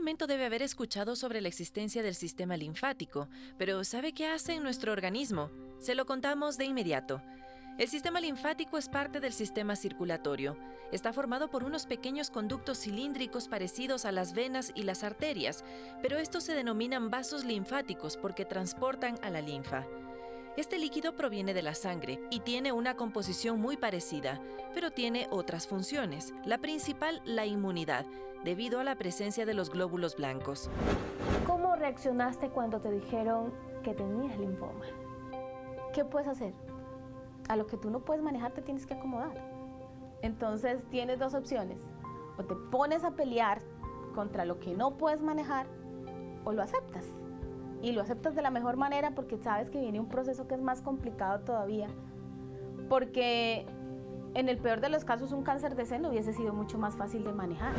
momento debe haber escuchado sobre la existencia del sistema linfático, pero ¿sabe qué hace en nuestro organismo? Se lo contamos de inmediato. El sistema linfático es parte del sistema circulatorio. Está formado por unos pequeños conductos cilíndricos parecidos a las venas y las arterias, pero estos se denominan vasos linfáticos porque transportan a la linfa. Este líquido proviene de la sangre y tiene una composición muy parecida, pero tiene otras funciones. La principal, la inmunidad, debido a la presencia de los glóbulos blancos. ¿Cómo reaccionaste cuando te dijeron que tenías linfoma? ¿Qué puedes hacer? A lo que tú no puedes manejar te tienes que acomodar. Entonces tienes dos opciones. O te pones a pelear contra lo que no puedes manejar o lo aceptas. Y lo aceptas de la mejor manera porque sabes que viene un proceso que es más complicado todavía. Porque en el peor de los casos un cáncer de seno hubiese sido mucho más fácil de manejar.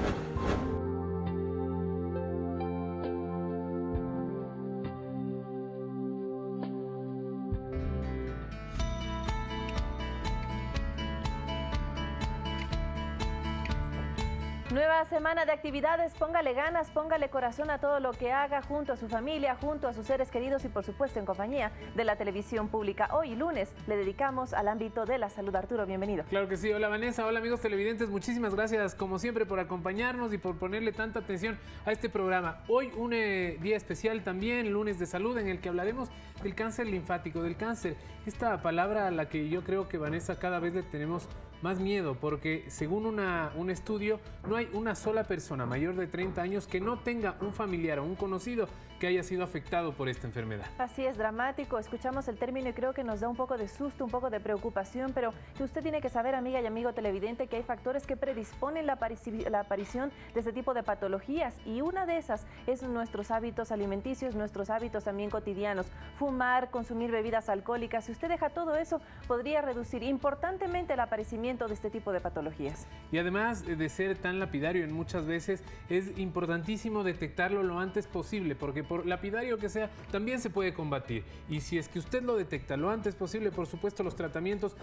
Nueva semana de actividades, póngale ganas, póngale corazón a todo lo que haga junto a su familia, junto a sus seres queridos y por supuesto en compañía de la televisión pública. Hoy lunes le dedicamos al ámbito de la salud. Arturo, bienvenido. Claro que sí, hola Vanessa, hola amigos televidentes, muchísimas gracias como siempre por acompañarnos y por ponerle tanta atención a este programa. Hoy un día especial también, lunes de salud, en el que hablaremos del cáncer linfático, del cáncer. Esta palabra a la que yo creo que Vanessa cada vez le tenemos más miedo, porque según un estudio no hay una sola persona mayor de 30 años que no tenga un familiar o un conocido que haya sido afectado por esta enfermedad. Así es, dramático. Escuchamos el término y creo que nos da un poco de susto, un poco de preocupación, pero usted tiene que saber, amiga y amigo televidente, que hay factores que predisponen la aparición de este tipo de patologías y una de esas es nuestros hábitos alimenticios, nuestros hábitos también cotidianos. Fumar, consumir bebidas alcohólicas. Si usted deja todo eso, podría reducir importantemente el aparecimiento de este tipo de patologías. Y además de ser tan lapidario en muchas veces, es importantísimo detectarlo lo antes posible, porque por lapidario que sea, también se puede combatir. Y si es que usted lo detecta lo antes posible, por supuesto los tratamientos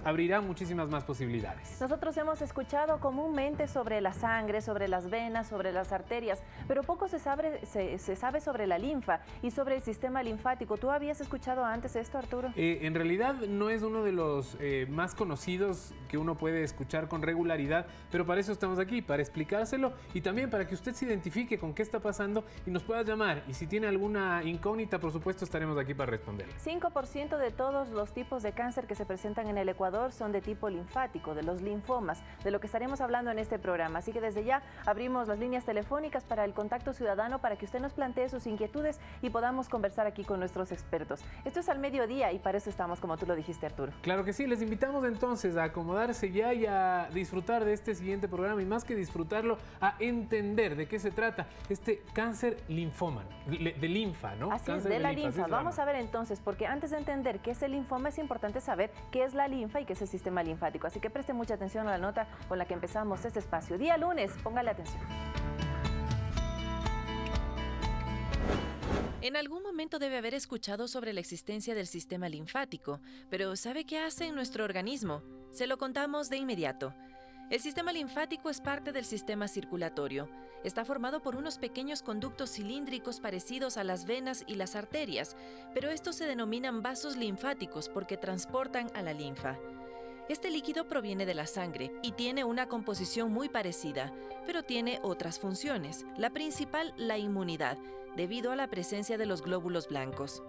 abrirán muchísimas más posibilidades. Nosotros hemos escuchado comúnmente sobre la sangre, sobre las venas, sobre las arterias, pero poco se sabe sobre la linfa y sobre el sistema linfático. ¿Tú habías escuchado antes esto, Arturo? En realidad no es uno de los más conocidos que uno puede escuchar con regularidad, pero para eso estamos aquí, para explicárselo y también para que usted se identifique con qué está pasando y nos pueda llamar. Y si tiene alguna incógnita, por supuesto, estaremos aquí para responderle. 5% de todos los tipos de cáncer que se presentan en el Ecuador son de tipo linfático, de los linfomas, de lo que estaremos hablando en este programa. Así que desde ya abrimos las líneas telefónicas para el contacto ciudadano para que usted nos plantee sus inquietudes y podamos conversar aquí con nuestros expertos. Esto es al mediodía y para eso estamos, como tú lo dijiste, Arturo. Claro que sí, les invitamos entonces a acomodarse ya y a disfrutar de este siguiente programa y más que disfrutarlo, a entender de qué se trata este cáncer linfómano, de linfa, ¿no? Así cáncer es, de la linfa. linfa. Vamos a ver entonces, porque antes de entender qué es el linfoma es importante saber qué es la linfa y qué es el sistema linfático. Así que preste mucha atención a la nota con la que empezamos este espacio. Día lunes, póngale atención. En algún momento debe haber escuchado sobre la existencia del sistema linfático, pero ¿sabe qué hace en nuestro organismo? Se lo contamos de inmediato. El sistema linfático es parte del sistema circulatorio. Está formado por unos pequeños conductos cilíndricos parecidos a las venas y las arterias, pero estos se denominan vasos linfáticos porque transportan a la linfa. Este líquido proviene de la sangre y tiene una composición muy parecida, pero tiene otras funciones. La principal, la inmunidad, debido a la presencia de los glóbulos blancos.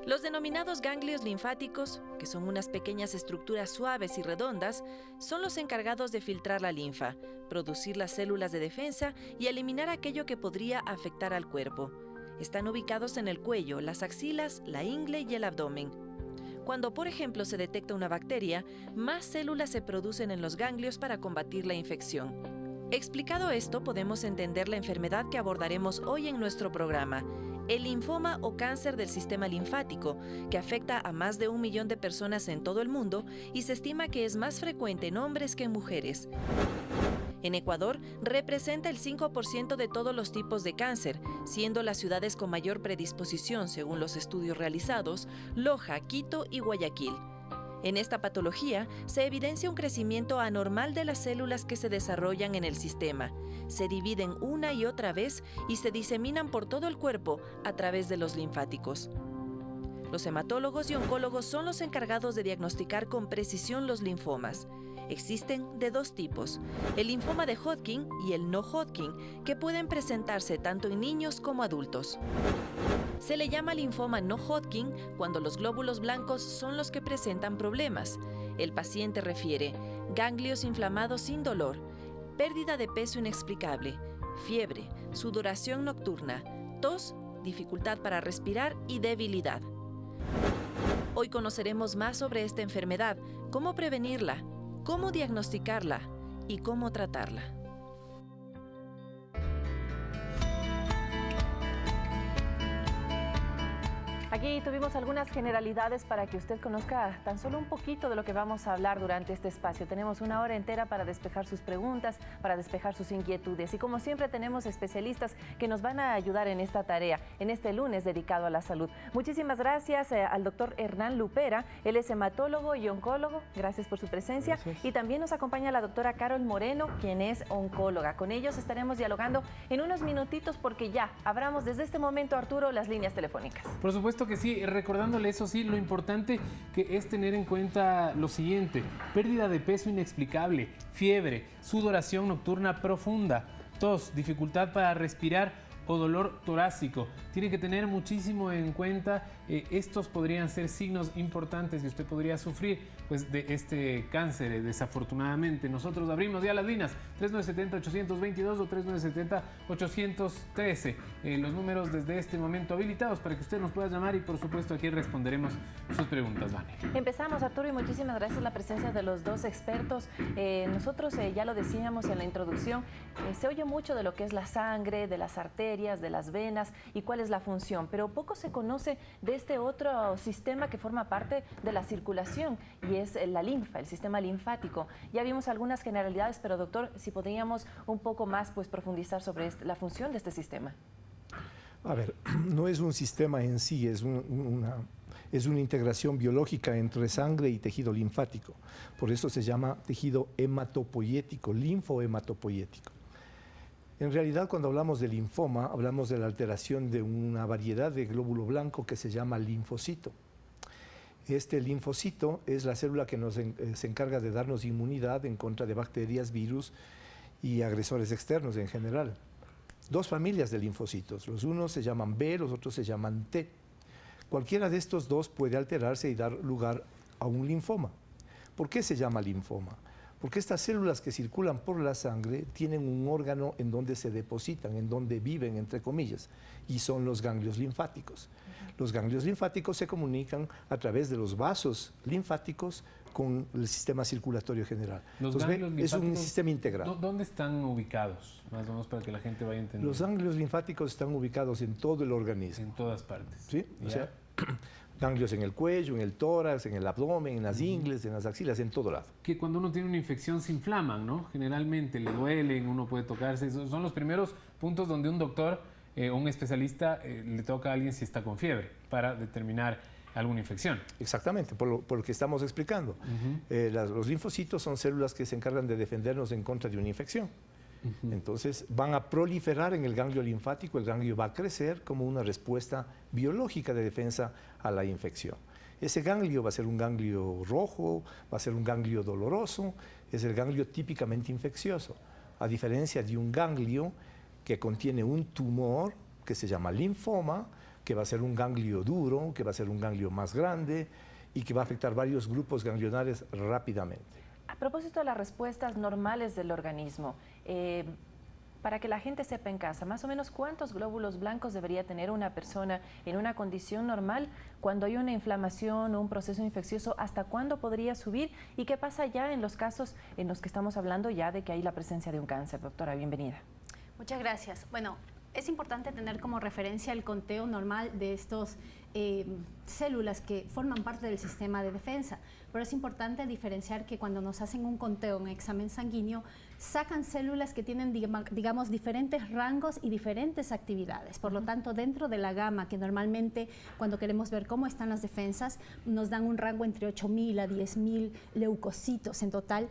Los denominados ganglios linfáticos, que son unas pequeñas estructuras suaves y redondas, son los encargados de filtrar la linfa, producir las células de defensa y eliminar aquello que podría afectar al cuerpo. Están ubicados en el cuello, las axilas, la ingle y el abdomen. Cuando, por ejemplo, se detecta una bacteria, más células se producen en los ganglios para combatir la infección. Explicado esto, podemos entender la enfermedad que abordaremos hoy en nuestro programa, el linfoma o cáncer del sistema linfático, que afecta a más de 1 millón de personas en todo el mundo y se estima que es más frecuente en hombres que en mujeres. En Ecuador, representa el 5% de todos los tipos de cáncer, siendo las ciudades con mayor predisposición, según los estudios realizados, Loja, Quito y Guayaquil. En esta patología se evidencia un crecimiento anormal de las células que se desarrollan en el sistema. Se dividen una y otra vez y se diseminan por todo el cuerpo a través de los linfáticos. Los hematólogos y oncólogos son los encargados de diagnosticar con precisión los linfomas. Existen de dos tipos, el linfoma de Hodgkin y el no Hodgkin, que pueden presentarse tanto en niños como adultos. Se le llama linfoma no Hodgkin cuando los glóbulos blancos son los que presentan problemas. El paciente refiere ganglios inflamados sin dolor, pérdida de peso inexplicable, fiebre, sudoración nocturna, tos, dificultad para respirar y debilidad. Hoy conoceremos más sobre esta enfermedad, cómo prevenirla, cómo diagnosticarla y cómo tratarla. Aquí tuvimos algunas generalidades para que usted conozca tan solo un poquito de lo que vamos a hablar durante este espacio. Tenemos una hora entera para despejar sus preguntas, para despejar sus inquietudes. Y como siempre tenemos especialistas que nos van a ayudar en esta tarea, en este lunes dedicado a la salud. Muchísimas gracias al doctor Hernán Lupera. Él es hematólogo y oncólogo. Gracias por su presencia. Gracias. Y también nos acompaña la doctora Carol Moreno, quien es oncóloga. Con ellos estaremos dialogando en unos minutitos porque ya abramos desde este momento, Arturo, las líneas telefónicas. Por supuesto que sí, recordándole eso sí, lo importante que es tener en cuenta lo siguiente: pérdida de peso inexplicable, fiebre, sudoración nocturna profunda, tos, dificultad para respirar o dolor torácico. Tiene que tener muchísimo en cuenta, estos podrían ser signos importantes y usted podría sufrir pues, de este cáncer, desafortunadamente. Nosotros abrimos ya las líneas 3970-822 o 3970-813. Los números desde este momento habilitados para que usted nos pueda llamar y por supuesto aquí responderemos sus preguntas, Vane. Empezamos, Arturo, y muchísimas gracias la presencia de los dos expertos. Nosotros ya lo decíamos en la introducción, se oye mucho de lo que es la sangre, de las arterias, de las venas y cuál es la función, pero poco se conoce de este otro sistema que forma parte de la circulación y es la linfa, el sistema linfático. Ya vimos algunas generalidades, pero doctor, si podríamos un poco más pues profundizar sobre la función de este sistema. A ver, no es un sistema en sí, es una integración biológica entre sangre y tejido linfático. Por eso se llama tejido hematopoyético, linfohematopoyético. En realidad, cuando hablamos de linfoma, hablamos de la alteración de una variedad de glóbulo blanco que se llama linfocito. Este linfocito es la célula que se encarga de darnos inmunidad en contra de bacterias, virus y agresores externos en general. Dos familias de linfocitos, los unos se llaman B, los otros se llaman T. Cualquiera de estos dos puede alterarse y dar lugar a un linfoma. ¿Por qué se llama linfoma? Porque estas células que circulan por la sangre tienen un órgano en donde se depositan, en donde viven, entre comillas, y son los ganglios linfáticos. Los ganglios linfáticos se comunican a través de los vasos linfáticos con el sistema circulatorio general. Es un sistema integrado. ¿Dónde están ubicados? Más o menos para que la gente vaya entendiendo. Los ganglios linfáticos están ubicados en todo el organismo. En todas partes. ¿Sí? O sea, ganglios en el cuello, en el tórax, en el abdomen, en las ingles, en las axilas, en todo lado. Que cuando uno tiene una infección se inflaman, ¿no? Generalmente le duelen, uno puede tocarse. Esos son los primeros puntos donde un doctor o un especialista le toca a alguien si está con fiebre para determinar alguna infección. Exactamente, por lo que estamos explicando. Los linfocitos son células que se encargan de defendernos en contra de una infección. Entonces van a proliferar en el ganglio linfático, el ganglio va a crecer como una respuesta biológica de defensa a la infección. Ese ganglio va a ser un ganglio rojo, va a ser un ganglio doloroso, es el ganglio típicamente infeccioso, a diferencia de un ganglio que contiene un tumor que se llama linfoma, que va a ser un ganglio duro, que va a ser un ganglio más grande y que va a afectar varios grupos ganglionares rápidamente. A propósito de las respuestas normales del organismo, para que la gente sepa en casa, más o menos cuántos glóbulos blancos debería tener una persona en una condición normal cuando hay una inflamación o un proceso infeccioso, hasta cuándo podría subir y qué pasa ya en los casos en los que estamos hablando ya de que hay la presencia de un cáncer. Doctora, bienvenida. Muchas gracias. Bueno, Es importante tener como referencia el conteo normal de estos células que forman parte del sistema de defensa, pero es importante diferenciar que cuando nos hacen un conteo, un examen sanguíneo, sacan células que tienen, digamos, diferentes rangos y diferentes actividades. Por lo tanto, dentro de la gama que normalmente cuando queremos ver cómo están las defensas, nos dan un rango entre 8.000 a 10.000 leucocitos en total.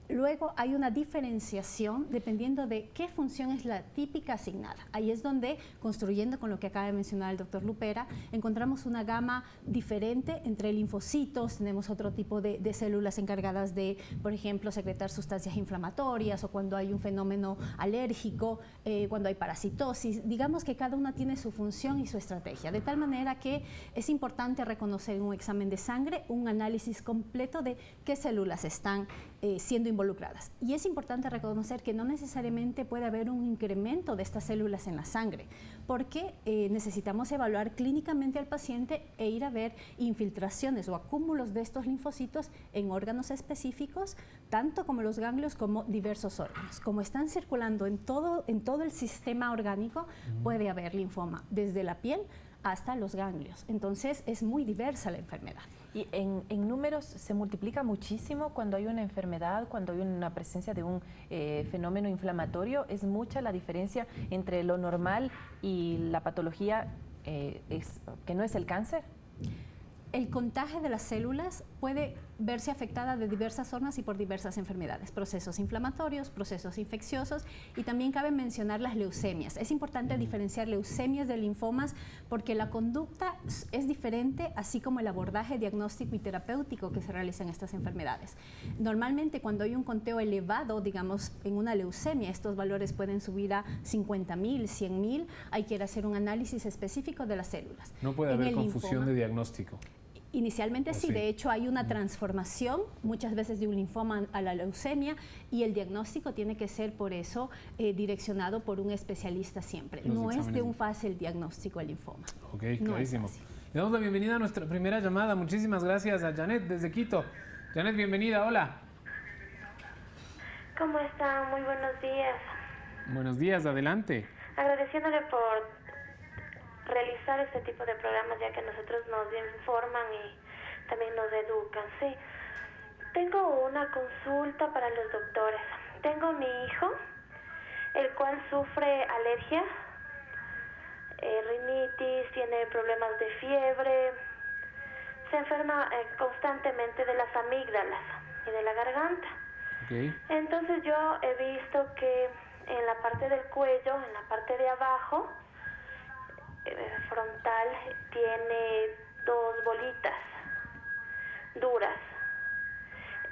Luego hay una diferenciación dependiendo de qué función es la típica asignada. Ahí es donde, construyendo con lo que acaba de mencionar el doctor Lupera, encontramos una gama diferente entre linfocitos, tenemos otro tipo de células encargadas de, por ejemplo, secretar sustancias inflamatorias o cuando hay un fenómeno alérgico, cuando hay parasitosis. Digamos que cada una tiene su función y su estrategia, de tal manera que es importante reconocer en un examen de sangre un análisis completo de qué células están siendo involucradas. Y es importante reconocer que no necesariamente puede haber un incremento de estas células en la sangre, porque necesitamos evaluar clínicamente al paciente e ir a ver infiltraciones o acúmulos de estos linfocitos en órganos específicos, tanto como los ganglios como diversos órganos. Como están circulando en todo el sistema orgánico, puede haber linfoma desde la piel hasta los ganglios. Entonces es muy diversa la enfermedad. Y en números se multiplica muchísimo cuando hay una enfermedad, cuando hay una presencia de un fenómeno inflamatorio. ¿Es mucha la diferencia entre lo normal y la patología que no es el cáncer? El contagio de las células puede verse afectada de diversas formas y por diversas enfermedades, procesos inflamatorios, procesos infecciosos, y también cabe mencionar las leucemias. Es importante diferenciar leucemias de linfomas porque la conducta es diferente, así como el abordaje diagnóstico y terapéutico que se realiza en estas enfermedades. Normalmente cuando hay un conteo elevado, digamos en una leucemia, estos valores pueden subir a 50.000, 100.000, hay que hacer un análisis específico de las células. No puede haber confusión de diagnóstico. Inicialmente sí, de hecho hay una transformación muchas veces de un linfoma a la leucemia y el diagnóstico tiene que ser por eso direccionado por un especialista siempre. No es de un fácil diagnóstico el linfoma. Ok, clarísimo. Le damos la bienvenida a nuestra primera llamada. Muchísimas gracias a Janet desde Quito. Janet, bienvenida, hola. ¿Cómo está? Muy buenos días. Buenos días, adelante. Agradeciéndole por realizar este tipo de programas, ya que nosotros nos informan y también nos educan. Sí, tengo una consulta para los doctores. Tengo a mi hijo, el cual sufre alergia, rinitis, tiene problemas de fiebre, se enferma constantemente de las amígdalas y de la garganta. Okay. Entonces yo he visto que en la parte del cuello, en la parte de abajo, frontal, tiene 2 bolitas duras.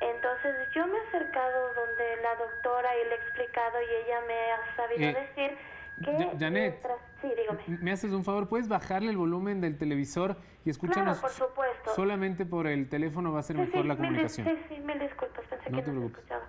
Entonces yo me he acercado donde la doctora y le he explicado y ella me ha sabido decir que... Janet, sí, dígame. ¿Me haces un favor? ¿Puedes bajarle el volumen del televisor y escúchanos? Claro, por supuesto. Solamente por el teléfono va a ser mejor la comunicación. Mil disculpas, pensé no que no se escuchaba.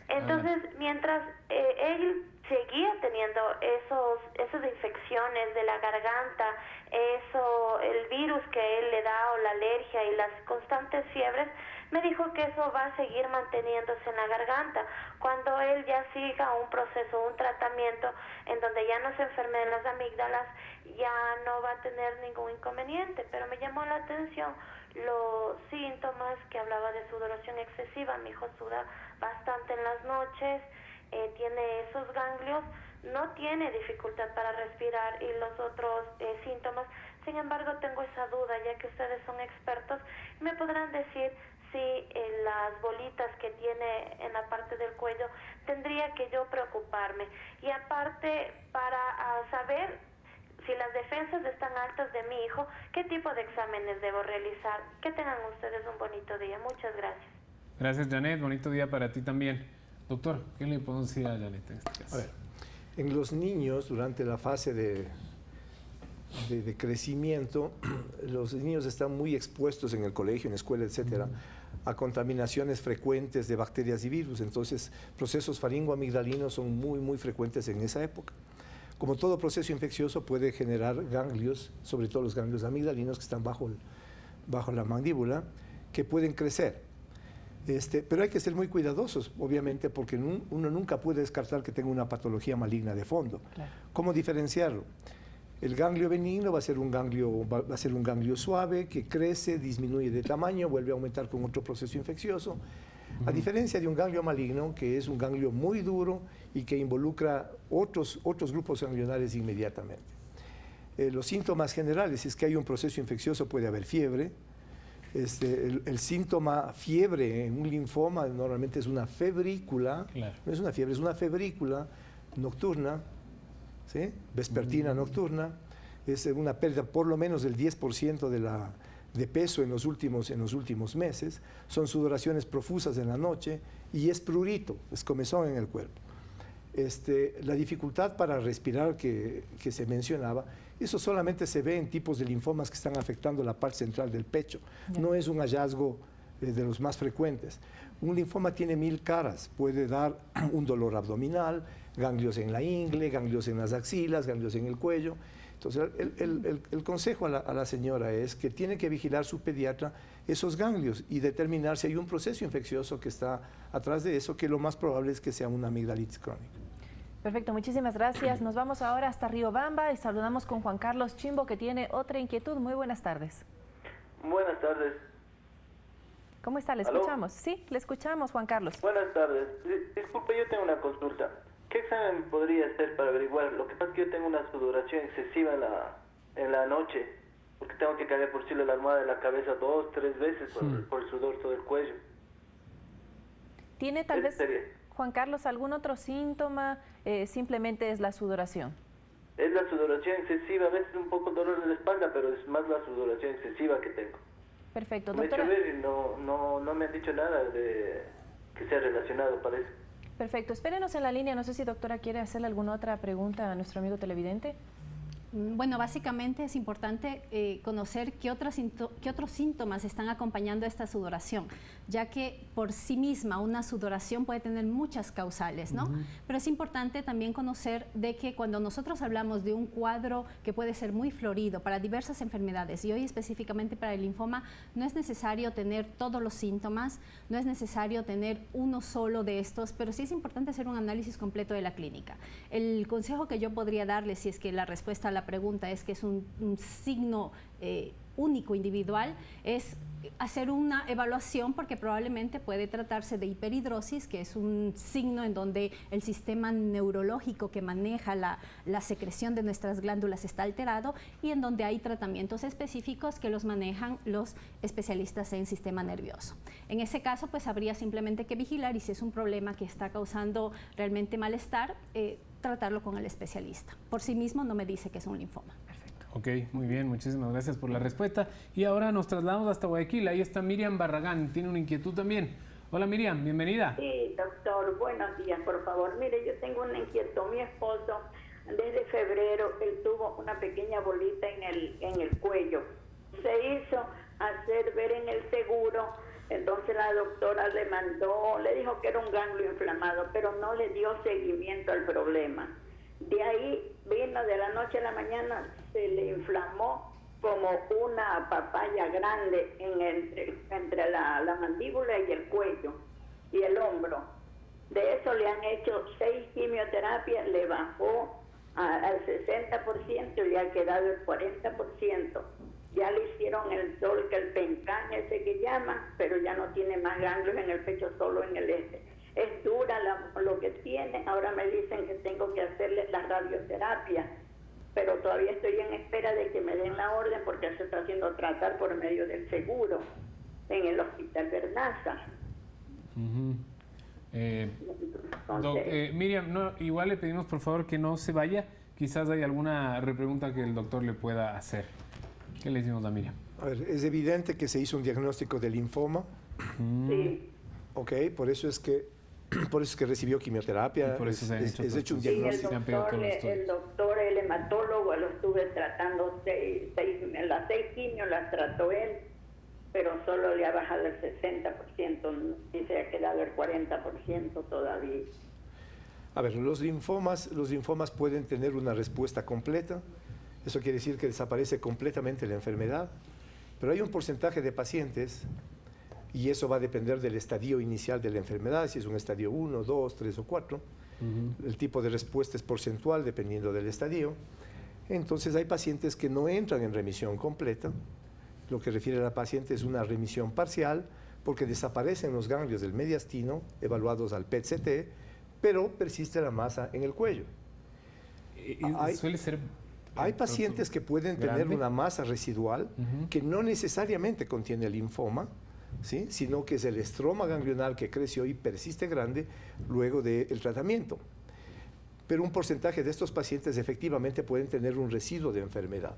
Entonces, adelante. mientras él seguía teniendo esas infecciones de la garganta, el virus que a él le da o la alergia y las constantes fiebres, me dijo que eso va a seguir manteniéndose en la garganta. Cuando él ya siga un proceso, un tratamiento en donde ya no se enferme de las amígdalas, ya no va a tener ningún inconveniente. Pero me llamó la atención los síntomas que hablaba de sudoración excesiva. Mi hijo suda bastante en las noches, tiene esos ganglios, no tiene dificultad para respirar y los otros síntomas. Sin embargo, tengo esa duda, ya que ustedes son expertos, me podrán decir si las bolitas que tiene en la parte del cuello tendría que yo preocuparme. Y aparte, para saber si las defensas están altas de mi hijo, ¿qué tipo de exámenes debo realizar? Que tengan ustedes un bonito día. Muchas gracias. Gracias, Janet. Bonito día para ti también. Doctor, ¿qué le podemos decir a Janet en este caso? A ver, en los niños, durante la fase de crecimiento, los niños están muy expuestos en el colegio, en la escuela, etcétera, a contaminaciones frecuentes de bacterias y virus. Entonces, procesos faringoamigdalinos son muy frecuentes en esa época. Como todo proceso infeccioso puede generar ganglios, sobre todo los ganglios amigdalinos que están bajo la mandíbula, que pueden crecer. Pero hay que ser muy cuidadosos, obviamente, porque uno nunca puede descartar que tenga una patología maligna de fondo. Claro. ¿Cómo diferenciarlo? El ganglio benigno va a ser un ganglio suave que crece, disminuye de tamaño, vuelve a aumentar con otro proceso infeccioso. A diferencia de un ganglio maligno, que es un ganglio muy duro y que involucra otros grupos ganglionares inmediatamente. Los síntomas generales es que hay un proceso infeccioso, puede haber fiebre. El síntoma fiebre en un linfoma normalmente es una febrícula, claro. No es una fiebre, es una febrícula nocturna, ¿sí? Vespertina nocturna, es una pérdida por lo menos del 10% de peso en los últimos meses, son sudoraciones profusas en la noche y es prurito, es comezón en el cuerpo. La dificultad para respirar que se mencionaba, eso solamente se ve en tipos de linfomas que están afectando la parte central del pecho, no es un hallazgo de los más frecuentes. Un linfoma tiene 1000 caras, puede dar un dolor abdominal, ganglios en la ingle, ganglios en las axilas, ganglios en el cuello. Entonces, el consejo a la señora es que tiene que vigilar su pediatra esos ganglios y determinar si hay un proceso infeccioso que está atrás de eso, que lo más probable es que sea una amigdalitis crónica. Perfecto, muchísimas gracias. Nos vamos ahora hasta Riobamba y saludamos con Juan Carlos Chimbo, que tiene otra inquietud. Muy buenas tardes. Buenas tardes. ¿Cómo está? ¿Le escuchamos? Sí, le escuchamos, Juan Carlos. Buenas tardes. Disculpe, yo tengo una consulta. ¿Qué examen podría hacer para averiguar? Lo que pasa es que yo tengo una sudoración excesiva en la noche, porque tengo que caer por cielo la almohada de la cabeza 2, 3 veces por el sudor todo el cuello. ¿Tiene tal vez, Juan Carlos, algún otro síntoma? Simplemente es la sudoración. Es la sudoración excesiva, a veces un poco dolor de la espalda, pero es más la sudoración excesiva que tengo. Perfecto, doctora. Me he hecho ver y no me han dicho nada de que sea relacionado, parece. Perfecto, espérenos en la línea, no sé si doctora quiere hacerle alguna otra pregunta a nuestro amigo televidente. Bueno, básicamente es importante conocer qué otros síntomas están acompañando esta sudoración, ya que por sí misma una sudoración puede tener muchas causales, ¿no? Pero es importante también conocer de que cuando nosotros hablamos de un cuadro que puede ser muy florido para diversas enfermedades, y hoy específicamente para el linfoma, no es necesario tener todos los síntomas, no es necesario tener uno solo de estos, pero sí es importante hacer un análisis completo de la clínica. El consejo que yo podría darle, si es que la respuesta a la pregunta es que es un signo único, individual, es hacer una evaluación, porque probablemente puede tratarse de hiperhidrosis, que es un signo en donde el sistema neurológico que maneja la secreción de nuestras glándulas está alterado y en donde hay tratamientos específicos que los manejan los especialistas en sistema nervioso. En ese caso, pues habría simplemente que vigilar, y si es un problema que está causando realmente malestar, tratarlo con el especialista. Por sí mismo no me dice que es un linfoma. Ok, muy bien, muchísimas gracias por la respuesta. Y ahora nos trasladamos hasta Guayaquil. Ahí está Miriam Barragán, tiene una inquietud también. Hola Miriam, bienvenida. Sí, doctor, buenos días, por favor. Mire, yo tengo una inquietud. Mi esposo, desde febrero, él tuvo una pequeña bolita en el cuello. Se hizo hacer ver en el seguro, entonces la doctora le dijo que era un ganglio inflamado, pero no le dio seguimiento al problema. De ahí vino de la noche a la mañana, se le inflamó como una papaya grande entre la mandíbula y el cuello y el hombro. De eso le han hecho 6 quimioterapias, le bajó al 60% y ha quedado el 40%. Ya le hicieron el Pencan, ese que llaman, pero ya no tiene más ganglios en el pecho, solo en el este. Es dura lo que tiene. Ahora me dicen que tengo que hacerle la radioterapia, pero todavía estoy en espera de que me den la orden porque se está haciendo tratar por medio del seguro en el Hospital Bernaza. Miriam, igual le pedimos por favor que no se vaya. Quizás hay alguna repregunta que el doctor le pueda hacer. ¿Qué le decimos a Miriam? A ver, es evidente que se hizo un diagnóstico de linfoma. Sí. Ok, por eso es que recibió quimioterapia. Y por eso se ha hecho un diagnóstico. El doctor, el hematólogo, lo estuve tratando, las 6 quimios las trató él, pero solo le ha bajado el 60% y se ha quedado el 40% todavía. A ver, los linfomas pueden tener una respuesta completa. Eso quiere decir que desaparece completamente la enfermedad, pero hay un porcentaje de pacientes y eso va a depender del estadio inicial de la enfermedad, si es un estadio 1, 2, 3 o 4. El tipo de respuesta es porcentual dependiendo del estadio. Entonces hay pacientes que no entran en remisión completa. Lo que refiere a la paciente es una remisión parcial porque desaparecen los ganglios del mediastino evaluados al PET-CT, pero persiste la masa en el cuello. Suele ser... Hay pacientes que pueden tener una masa residual que no necesariamente contiene linfoma, ¿sí? Sino que es el estroma ganglionar que creció y persiste grande luego del tratamiento. Pero un porcentaje de estos pacientes efectivamente pueden tener un residuo de enfermedad.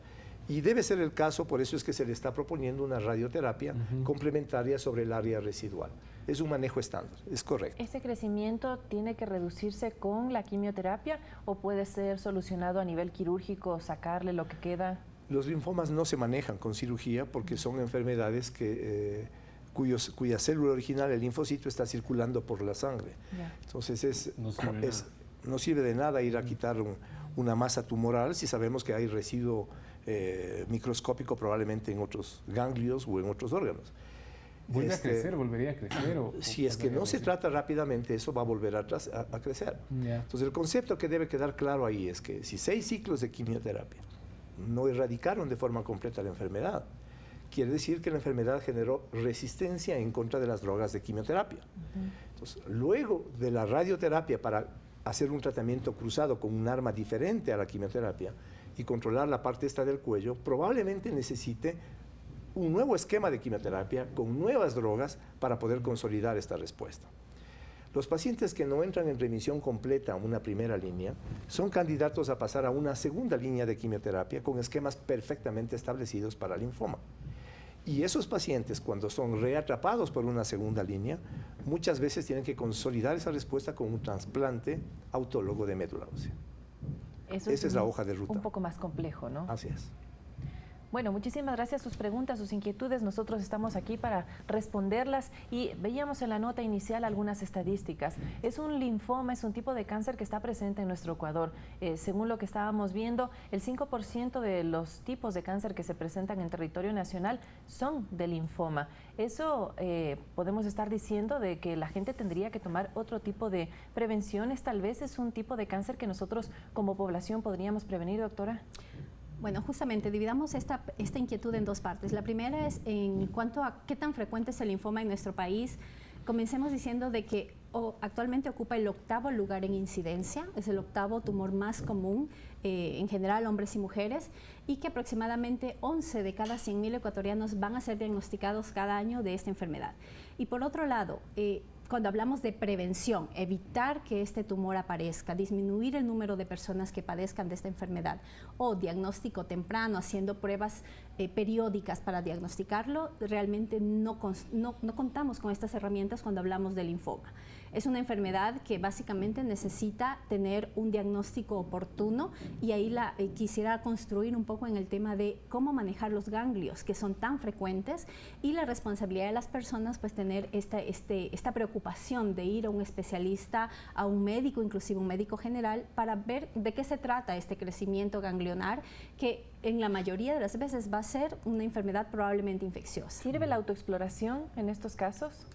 Y debe ser el caso, por eso es que se le está proponiendo una radioterapia complementaria sobre el área residual. Es un manejo estándar, es correcto. ¿Este crecimiento tiene que reducirse con la quimioterapia o puede ser solucionado a nivel quirúrgico, sacarle lo que queda? Los linfomas no se manejan con cirugía porque son enfermedades cuya célula original, el linfocito, está circulando por la sangre. Entonces no sirve de nada ir a quitar una masa tumoral si sabemos que hay residuo microscópico probablemente en otros ganglios o en otros órganos. ¿Volvería a crecer? Si es que no se trata rápidamente, eso va a volver a crecer. Entonces el concepto que debe quedar claro ahí es que si 6 ciclos de quimioterapia no erradicaron de forma completa la enfermedad, quiere decir que la enfermedad generó resistencia en contra de las drogas de quimioterapia. Entonces, luego de la radioterapia para hacer un tratamiento cruzado con un arma diferente a la quimioterapia y controlar la parte esta del cuello, probablemente necesite un nuevo esquema de quimioterapia con nuevas drogas para poder consolidar esta respuesta. Los pacientes que no entran en remisión completa a una primera línea son candidatos a pasar a una segunda línea de quimioterapia con esquemas perfectamente establecidos para linfoma. Y esos pacientes, cuando son reatrapados por una segunda línea, muchas veces tienen que consolidar esa respuesta con un trasplante autólogo de médula ósea. Esa es la hoja de ruta. Un poco más complejo, ¿no? Así es. Bueno, muchísimas gracias. Sus preguntas, sus inquietudes, nosotros estamos aquí para responderlas y veíamos en la nota inicial algunas estadísticas. Es un linfoma, es un tipo de cáncer que está presente en nuestro Ecuador. Según lo que estábamos viendo, el 5% de los tipos de cáncer que se presentan en territorio nacional son de linfoma. Eso podemos estar diciendo de que la gente tendría que tomar otro tipo de prevenciones. Tal vez es un tipo de cáncer que nosotros como población podríamos prevenir, doctora. Bueno, justamente dividamos esta inquietud en dos partes. La primera es en cuanto a qué tan frecuente es el linfoma en nuestro país. Comencemos diciendo de que actualmente ocupa el 8º lugar en incidencia, es el 8º tumor más común, en general hombres y mujeres, y que aproximadamente 11 de cada 100.000 ecuatorianos van a ser diagnosticados cada año de esta enfermedad. Y por otro lado, cuando hablamos de prevención, evitar que este tumor aparezca, disminuir el número de personas que padezcan de esta enfermedad o diagnóstico temprano, haciendo pruebas periódicas para diagnosticarlo, realmente no contamos con estas herramientas cuando hablamos de linfoma. Es una enfermedad que básicamente necesita tener un diagnóstico oportuno y ahí quisiera construir un poco en el tema de cómo manejar los ganglios que son tan frecuentes y la responsabilidad de las personas, pues tener esta preocupación de ir a un especialista, a un médico, inclusive un médico general, para ver de qué se trata este crecimiento ganglionar que en la mayoría de las veces va a ser una enfermedad probablemente infecciosa. ¿Sirve la autoexploración en estos casos?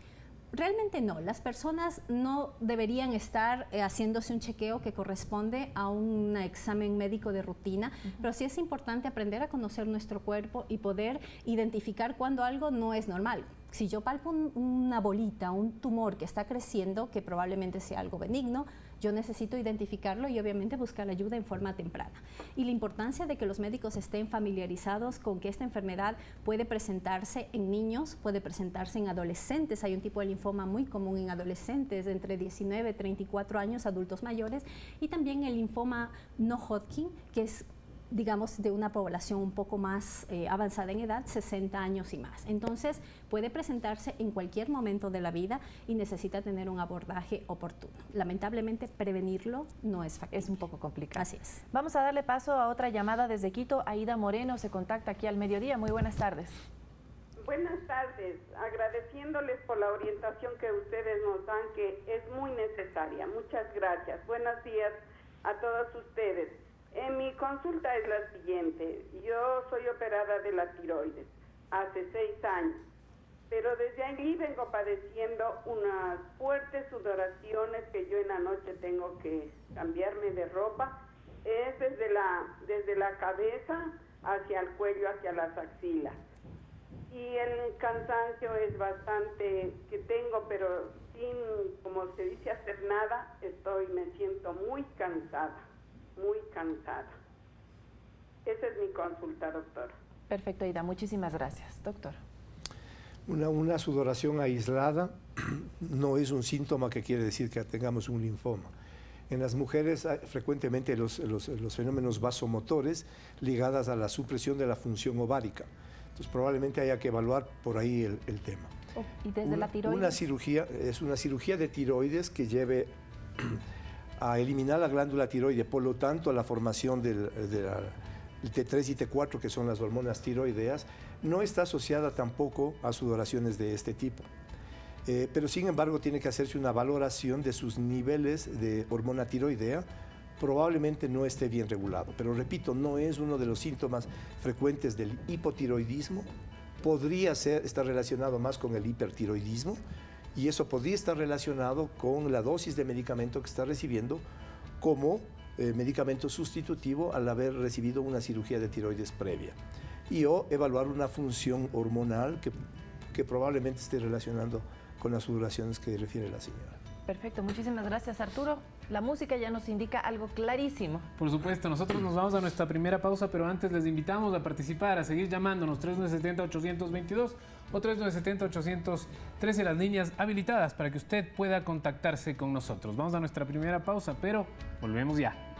Realmente no, las personas no deberían estar haciéndose un chequeo que corresponde a un examen médico de rutina, pero sí es importante aprender a conocer nuestro cuerpo y poder identificar cuando algo no es normal. Si yo palpo una bolita, un tumor que está creciendo, que probablemente sea algo benigno, yo necesito identificarlo y obviamente buscar ayuda en forma temprana. Y la importancia de que los médicos estén familiarizados con que esta enfermedad puede presentarse en niños, puede presentarse en adolescentes. Hay un tipo de linfoma muy común en adolescentes de entre 19 y 34 años, adultos mayores, y también el linfoma no Hodgkin, que es, digamos, de una población un poco más avanzada en edad, 60 años y más. Entonces, puede presentarse en cualquier momento de la vida y necesita tener un abordaje oportuno. Lamentablemente, prevenirlo no es factible. Es un poco complicado. Así es. Vamos a darle paso a otra llamada desde Quito. Aida Moreno se contacta aquí al mediodía. Muy buenas tardes. Buenas tardes. Agradeciéndoles por la orientación que ustedes nos dan, que es muy necesaria. Muchas gracias. Buenos días a todos ustedes. Mi consulta es la siguiente. Yo soy operada de la tiroides hace 6 años pero desde allí vengo padeciendo unas fuertes sudoraciones que yo en la noche tengo que cambiarme de ropa. Es desde la cabeza hacia el cuello, hacia las axilas. Y el cansancio es bastante que tengo, pero sin, como se dice, hacer nada, me siento muy cansada, muy cansada. Esa es mi consulta, doctora. Perfecto, Aida, muchísimas gracias, doctor. Una sudoración aislada no es un síntoma que quiere decir que tengamos un linfoma. En las mujeres hay frecuentemente los fenómenos vasomotores ligados a la supresión de la función ovárica. Entonces probablemente haya que evaluar por ahí el tema. ¿Y desde la tiroides? Es una cirugía de tiroides que lleve a eliminar la glándula tiroide, por lo tanto la formación del T3 y T4, que son las hormonas tiroideas, no está asociada tampoco a sudoraciones de este tipo. Pero sin embargo tiene que hacerse una valoración de sus niveles de hormona tiroidea, probablemente no esté bien regulado. Pero repito, no es uno de los síntomas frecuentes del hipotiroidismo, podría estar relacionado más con el hipertiroidismo, y eso podría estar relacionado con la dosis de medicamento que está recibiendo como medicamento sustitutivo al haber recibido una cirugía de tiroides previa. Y o evaluar una función hormonal que probablemente esté relacionando con las sudoraciones que refiere la señora. Perfecto, muchísimas gracias, Arturo. La música ya nos indica algo clarísimo. Por supuesto, nosotros nos vamos a nuestra primera pausa, pero antes les invitamos a participar, a seguir llamándonos 3970-822 o 3970-813, las líneas habilitadas para que usted pueda contactarse con nosotros. Vamos a nuestra primera pausa, pero volvemos ya.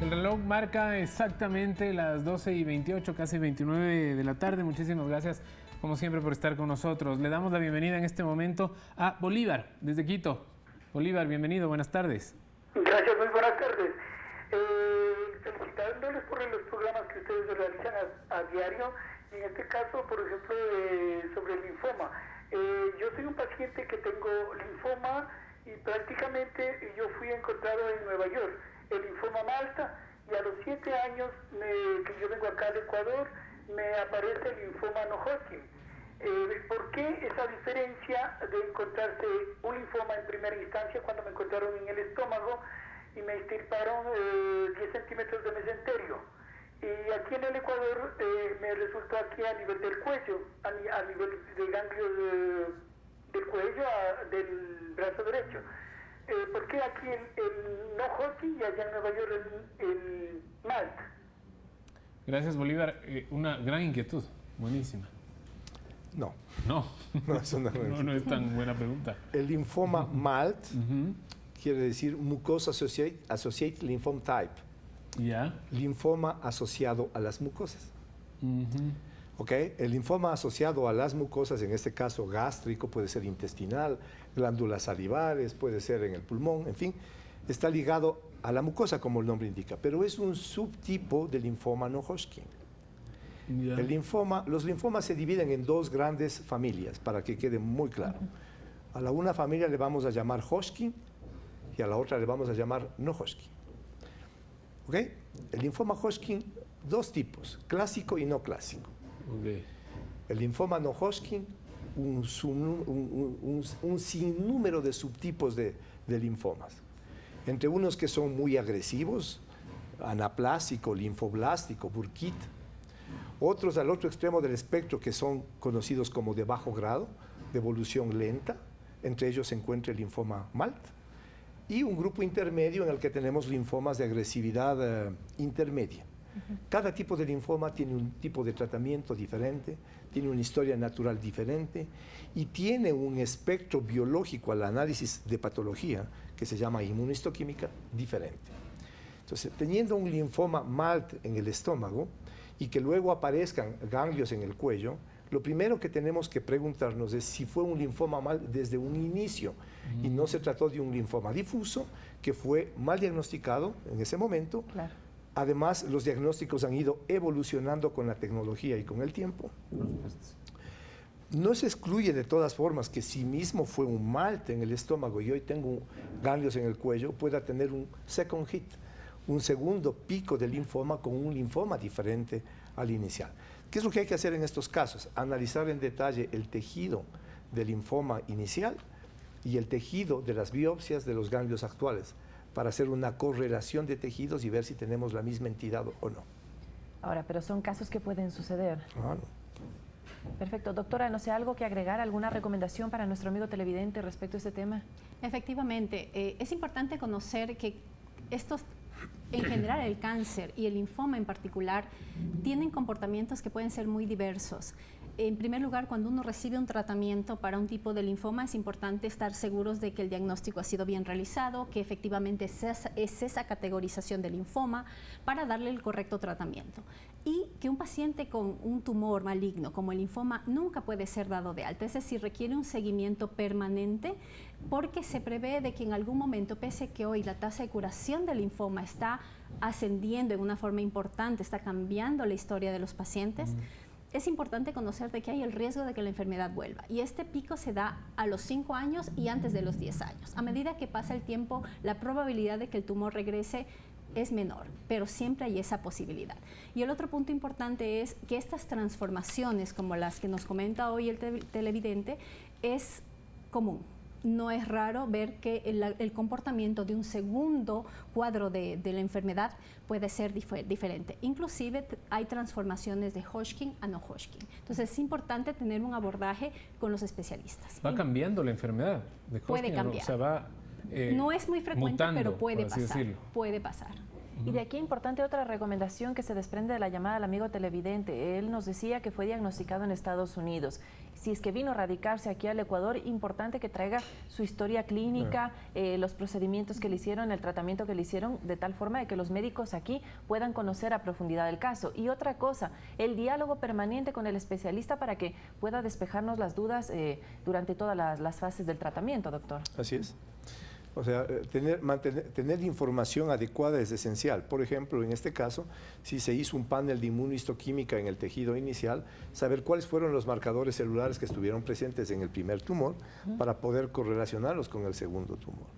El reloj marca exactamente las 12:28, casi 29 de la tarde. Muchísimas gracias, como siempre, por estar con nosotros. Le damos la bienvenida en este momento a Bolívar, desde Quito. Bolívar, bienvenido, buenas tardes. Gracias, muy buenas tardes. Felicitándoles por los programas que ustedes realizan a diario. En este caso, por ejemplo, sobre el linfoma. Yo soy un paciente que tengo linfoma y prácticamente yo fui encontrado en Nueva York. El linfoma Malta, y a los 7 años que yo vengo acá al Ecuador, me aparece el linfoma no-Hodgkin. ¿Por qué esa diferencia de encontrarse un linfoma en primera instancia cuando me encontraron en el estómago y me extirparon 10 centímetros de mesenterio? Y aquí en el Ecuador me resultó aquí a nivel del cuello, a nivel de ganglios del cuello, del brazo derecho. ¿Por qué aquí el no-Hodgkin y allá en Nueva York el Malta? Gracias, Bolívar. Una gran inquietud, buenísima. No. No, Es una no es tan buena pregunta. El linfoma MALT quiere decir Mucosa Associated Lymphoma Type. ¿Ya? Linfoma asociado a las mucosas. ¿Ok? El linfoma asociado a las mucosas, en este caso gástrico, puede ser intestinal, glándulas salivares, puede ser en el pulmón, en fin, está ligado a la mucosa, como el nombre indica, pero es un subtipo del linfoma no-Hodgkin. Los linfomas se dividen en dos grandes familias, para que quede muy claro. A la una familia le vamos a llamar Hodgkin y a la otra le vamos a llamar no-Hodgkin. ¿Ok? El linfoma Hodgkin, dos tipos, clásico y no clásico. Okay. El linfoma no-Hodgkin, un sinnúmero de subtipos de linfomas. Entre unos que son muy agresivos, anaplásico, linfoblástico, Burkitt. Otros al otro extremo del espectro que son conocidos como de bajo grado, de evolución lenta. Entre ellos se encuentra el linfoma MALT. Y un grupo intermedio en el que tenemos linfomas de agresividad intermedia. Cada tipo de linfoma tiene un tipo de tratamiento diferente, tiene una historia natural diferente y tiene un espectro biológico al análisis de patología que se llama inmunohistoquímica diferente. Entonces, teniendo un linfoma MALT en el estómago y que luego aparezcan ganglios en el cuello, lo primero que tenemos que preguntarnos es si fue un linfoma MALT desde un inicio y no se trató de un linfoma difuso que fue mal diagnosticado en ese momento. Claro. Además, los diagnósticos han ido evolucionando con la tecnología y con el tiempo. no se excluye de todas formas que si mismo fue un malte en el estómago y hoy tengo ganglios en el cuello, pueda tener un second hit, un segundo pico de linfoma con un linfoma diferente al inicial. ¿Qué es lo que hay que hacer en estos casos? Analizar en detalle el tejido del linfoma inicial y el tejido de las biopsias de los ganglios actuales para hacer una correlación de tejidos y ver si tenemos la misma entidad o no. Ahora, pero son casos que pueden suceder. Claro. Perfecto. Doctora, no sé, ¿algo que agregar, alguna recomendación para nuestro amigo televidente respecto a este tema? Efectivamente, es importante conocer que estos, en general el cáncer y el linfoma en particular, tienen comportamientos que pueden ser muy diversos. En primer lugar, cuando uno recibe un tratamiento para un tipo de linfoma, es importante estar seguros de que el diagnóstico ha sido bien realizado, que efectivamente es esa categorización de linfoma para darle el correcto tratamiento. Y que un paciente con un tumor maligno como el linfoma nunca puede ser dado de alta, es decir, requiere un seguimiento permanente porque se prevé de que en algún momento, pese a que hoy la tasa de curación del linfoma está ascendiendo en una forma importante, está cambiando la historia de los pacientes, es importante conocer de que hay el riesgo de que la enfermedad vuelva. Y este pico se da a los 5 años y antes de los 10 años. A medida que pasa el tiempo, la probabilidad de que el tumor regrese es menor, pero siempre hay esa posibilidad. Y el otro punto importante es que estas transformaciones, como las que nos comenta hoy el televidente, es común. No es raro ver que el comportamiento de un segundo cuadro de la enfermedad puede ser diferente. Inclusive hay transformaciones de Hodgkin a no Hodgkin. Entonces es importante tener un abordaje con los especialistas. ¿Va cambiando la enfermedad de Hodgkin? Puede cambiar. O sea, va no es muy frecuente, mutando, pero puede por así pasar. decirlo. Puede pasar. Y de aquí importante otra recomendación que se desprende de la llamada del amigo televidente. Él nos decía que fue diagnosticado en Estados Unidos. Si es que vino a radicarse aquí al Ecuador, importante que traiga su historia clínica, los procedimientos que le hicieron, el tratamiento que le hicieron, de tal forma de que los médicos aquí puedan conocer a profundidad el caso. Y otra cosa, el diálogo permanente con el especialista para que pueda despejarnos las durante todas las fases del tratamiento, doctor. Así es. O sea, tener información adecuada es esencial. Por ejemplo, en este caso, si se hizo un panel de inmunohistoquímica en el tejido inicial, saber cuáles fueron los marcadores celulares que estuvieron presentes en el primer tumor para poder correlacionarlos con el segundo tumor.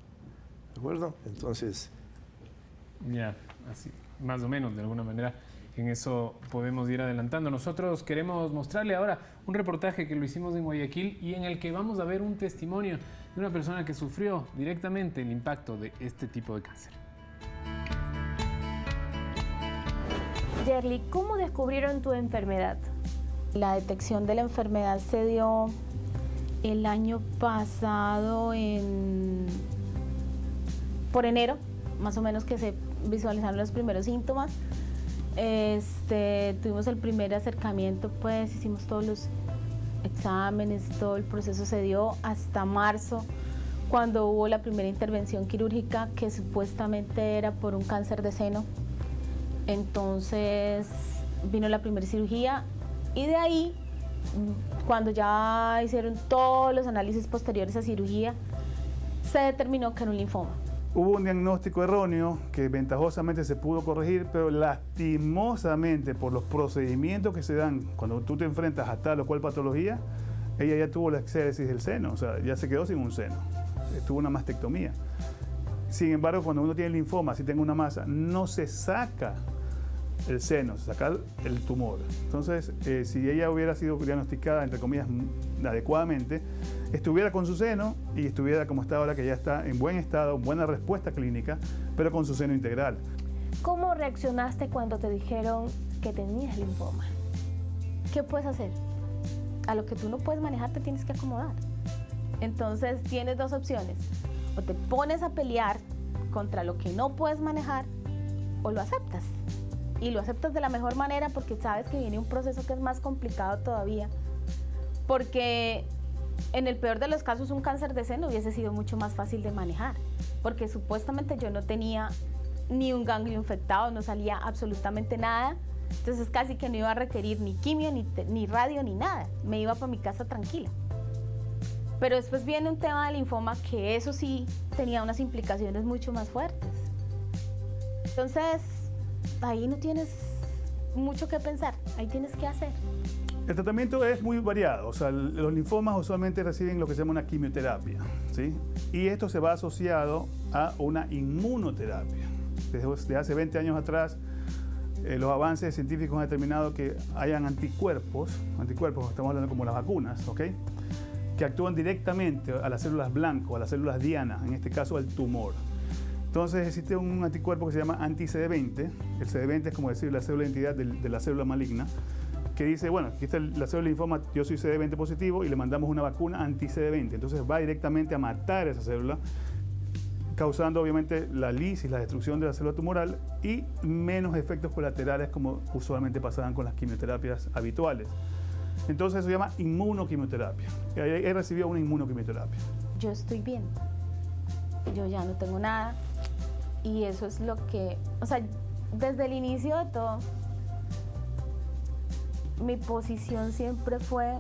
¿De acuerdo? Entonces... Ya, así, más o menos, de alguna manera, en eso podemos ir adelantando. Nosotros queremos mostrarle ahora un reportaje que lo hicimos en Guayaquil y en el que vamos a ver un testimonio de una persona que sufrió directamente el impacto de este tipo de cáncer. Yerli, ¿cómo descubrieron tu enfermedad? La detección de la enfermedad se dio el año pasado por enero, más o menos, que se visualizaron los primeros síntomas. Tuvimos el primer acercamiento, pues hicimos todos los exámenes, todo el proceso se dio hasta marzo, cuando hubo la primera intervención quirúrgica que supuestamente era por un cáncer de seno. Entonces vino la primera cirugía y de ahí, cuando ya hicieron todos los análisis posteriores a cirugía, se determinó que era un linfoma. Hubo un diagnóstico erróneo que ventajosamente se pudo corregir, pero lastimosamente por los procedimientos que se dan cuando tú te enfrentas a tal o cual patología, ella ya tuvo la exéresis del seno, o sea, ya se quedó sin un seno, tuvo una mastectomía. Sin embargo, cuando uno tiene linfoma, si tiene una masa, no se saca el seno, se saca el tumor. Entonces, si ella hubiera sido diagnosticada, entre comillas, adecuadamente, estuviera con su seno y estuviera como está ahora, que ya está en buen estado, buena respuesta clínica, pero con su seno integral. ¿Cómo reaccionaste cuando te dijeron que tenías linfoma? ¿Qué puedes hacer? A lo que tú no puedes manejar te tienes que acomodar. Entonces tienes dos opciones: o te pones a pelear contra lo que no puedes manejar, o lo aceptas. Y lo aceptas de la mejor manera, porque sabes que viene un proceso que es más complicado todavía. Porque en el peor de los casos, un cáncer de seno hubiese sido mucho más fácil de manejar, porque supuestamente yo no tenía ni un ganglio infectado, no salía absolutamente nada. Entonces casi que no iba a requerir ni quimio, ni radio, ni nada. Me iba para mi casa tranquila. Pero después viene un tema de linfoma que eso sí tenía unas implicaciones mucho más fuertes. Entonces, ahí no tienes mucho que pensar, ahí tienes que hacer. El tratamiento es muy variado, o sea, los linfomas usualmente reciben lo que se llama una quimioterapia, ¿sí? Y esto se va asociado a una inmunoterapia. Desde hace 20 años atrás, los avances científicos han determinado que hayan anticuerpos, estamos hablando como las vacunas, ¿ok?, que actúan directamente a las células blanco, a las células diana, en este caso al tumor. Entonces existe un anticuerpo que se llama anti-CD20. El CD20 es como decir la célula de identidad de la célula maligna, que dice, bueno, aquí está la célula de linfoma, yo soy CD20 positivo y le mandamos una vacuna anti-CD20. Entonces va directamente a matar esa célula, causando obviamente la lisis, la destrucción de la célula tumoral y menos efectos colaterales como usualmente pasaban con las quimioterapias habituales. Entonces eso se llama inmunoquimioterapia. He recibido una inmunoquimioterapia. Yo estoy bien, yo ya no tengo nada y eso es lo que, o sea, desde el inicio de todo, mi posición siempre fue,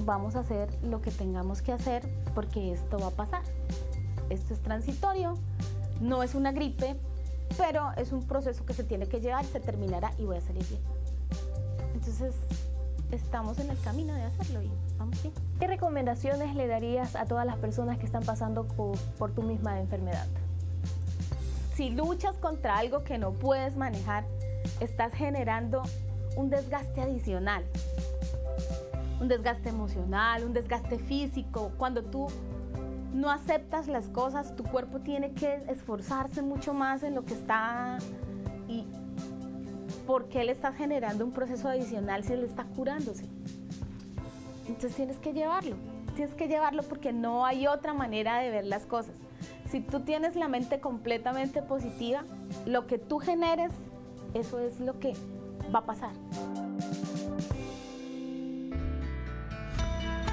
vamos a hacer lo que tengamos que hacer porque esto va a pasar. Esto es transitorio, no es una gripe, pero es un proceso que se tiene que llevar, se terminará y voy a salir bien. Entonces, estamos en el camino de hacerlo y vamos bien. ¿Qué recomendaciones le darías a todas las personas que están pasando por tu misma enfermedad? Si luchas contra algo que no puedes manejar, estás generando un desgaste adicional, un desgaste emocional, un desgaste físico. Cuando tú no aceptas las cosas, tu cuerpo tiene que esforzarse mucho más en lo que está y ¿por qué le estás generando un proceso adicional si él está curándose? Entonces tienes que llevarlo porque no hay otra manera de ver las cosas. Si tú tienes la mente completamente positiva, lo que tú generes, eso es lo que va a pasar.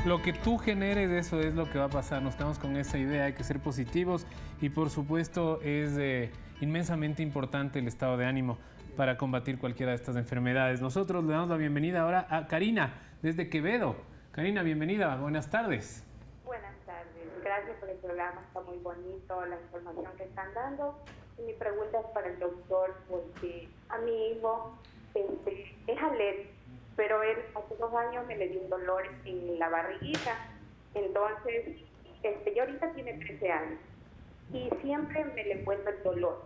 Lo que tú generes, eso es lo que va a pasar. Nos quedamos con esa idea, hay que ser positivos y por supuesto es inmensamente importante el estado de ánimo para combatir cualquiera de estas enfermedades. Nosotros le damos la bienvenida ahora a Karina, desde Quevedo. Karina, bienvenida, buenas tardes. Buenas tardes, gracias por el programa, está muy bonito la información que están dando. Y mi pregunta es para el doctor, porque a mi hijo es alérgico, pero él hace 2 años me le dio un dolor en la barriguita. Entonces, ya ahorita tiene 13 años y siempre me le encuentro el dolor.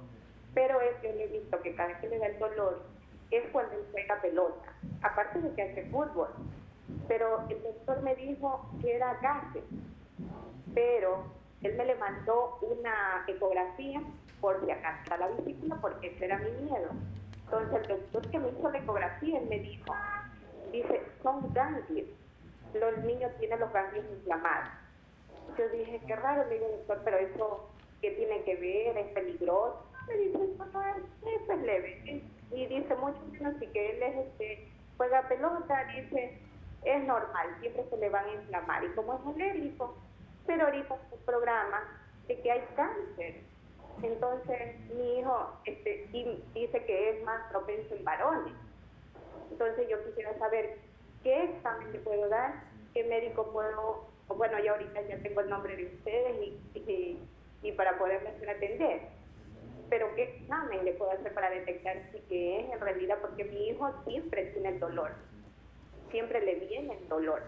Pero yo le he visto que cada vez que le da el dolor es cuando él juega pelota, aparte de que hace fútbol. Pero el doctor me dijo que era gases, pero él me le mandó una ecografía por si acaso a la vesícula, porque ese era mi miedo. Entonces el doctor que me hizo la ecografía, él me dice, son ganglios. Los niños tienen los ganglios inflamados. Yo dije, qué raro, le digo, doctor, pero eso, ¿qué tiene que ver? ¿Es peligroso? Me dice, eso es leve. Y dice, mucho menos si que él juega pelota, dice, es normal, siempre se le van a inflamar. Y como es alérgico, pero ahorita es un programa de que hay cáncer. Entonces, mi hijo dice que es más propenso en varones. Entonces, yo quisiera saber qué examen le puedo dar, qué médico puedo, bueno, ya ahorita ya tengo el nombre de ustedes y para poderme hacer atender. Pero qué examen le puedo hacer para detectar si que es en realidad, porque mi hijo siempre tiene el dolor, siempre le viene el dolor.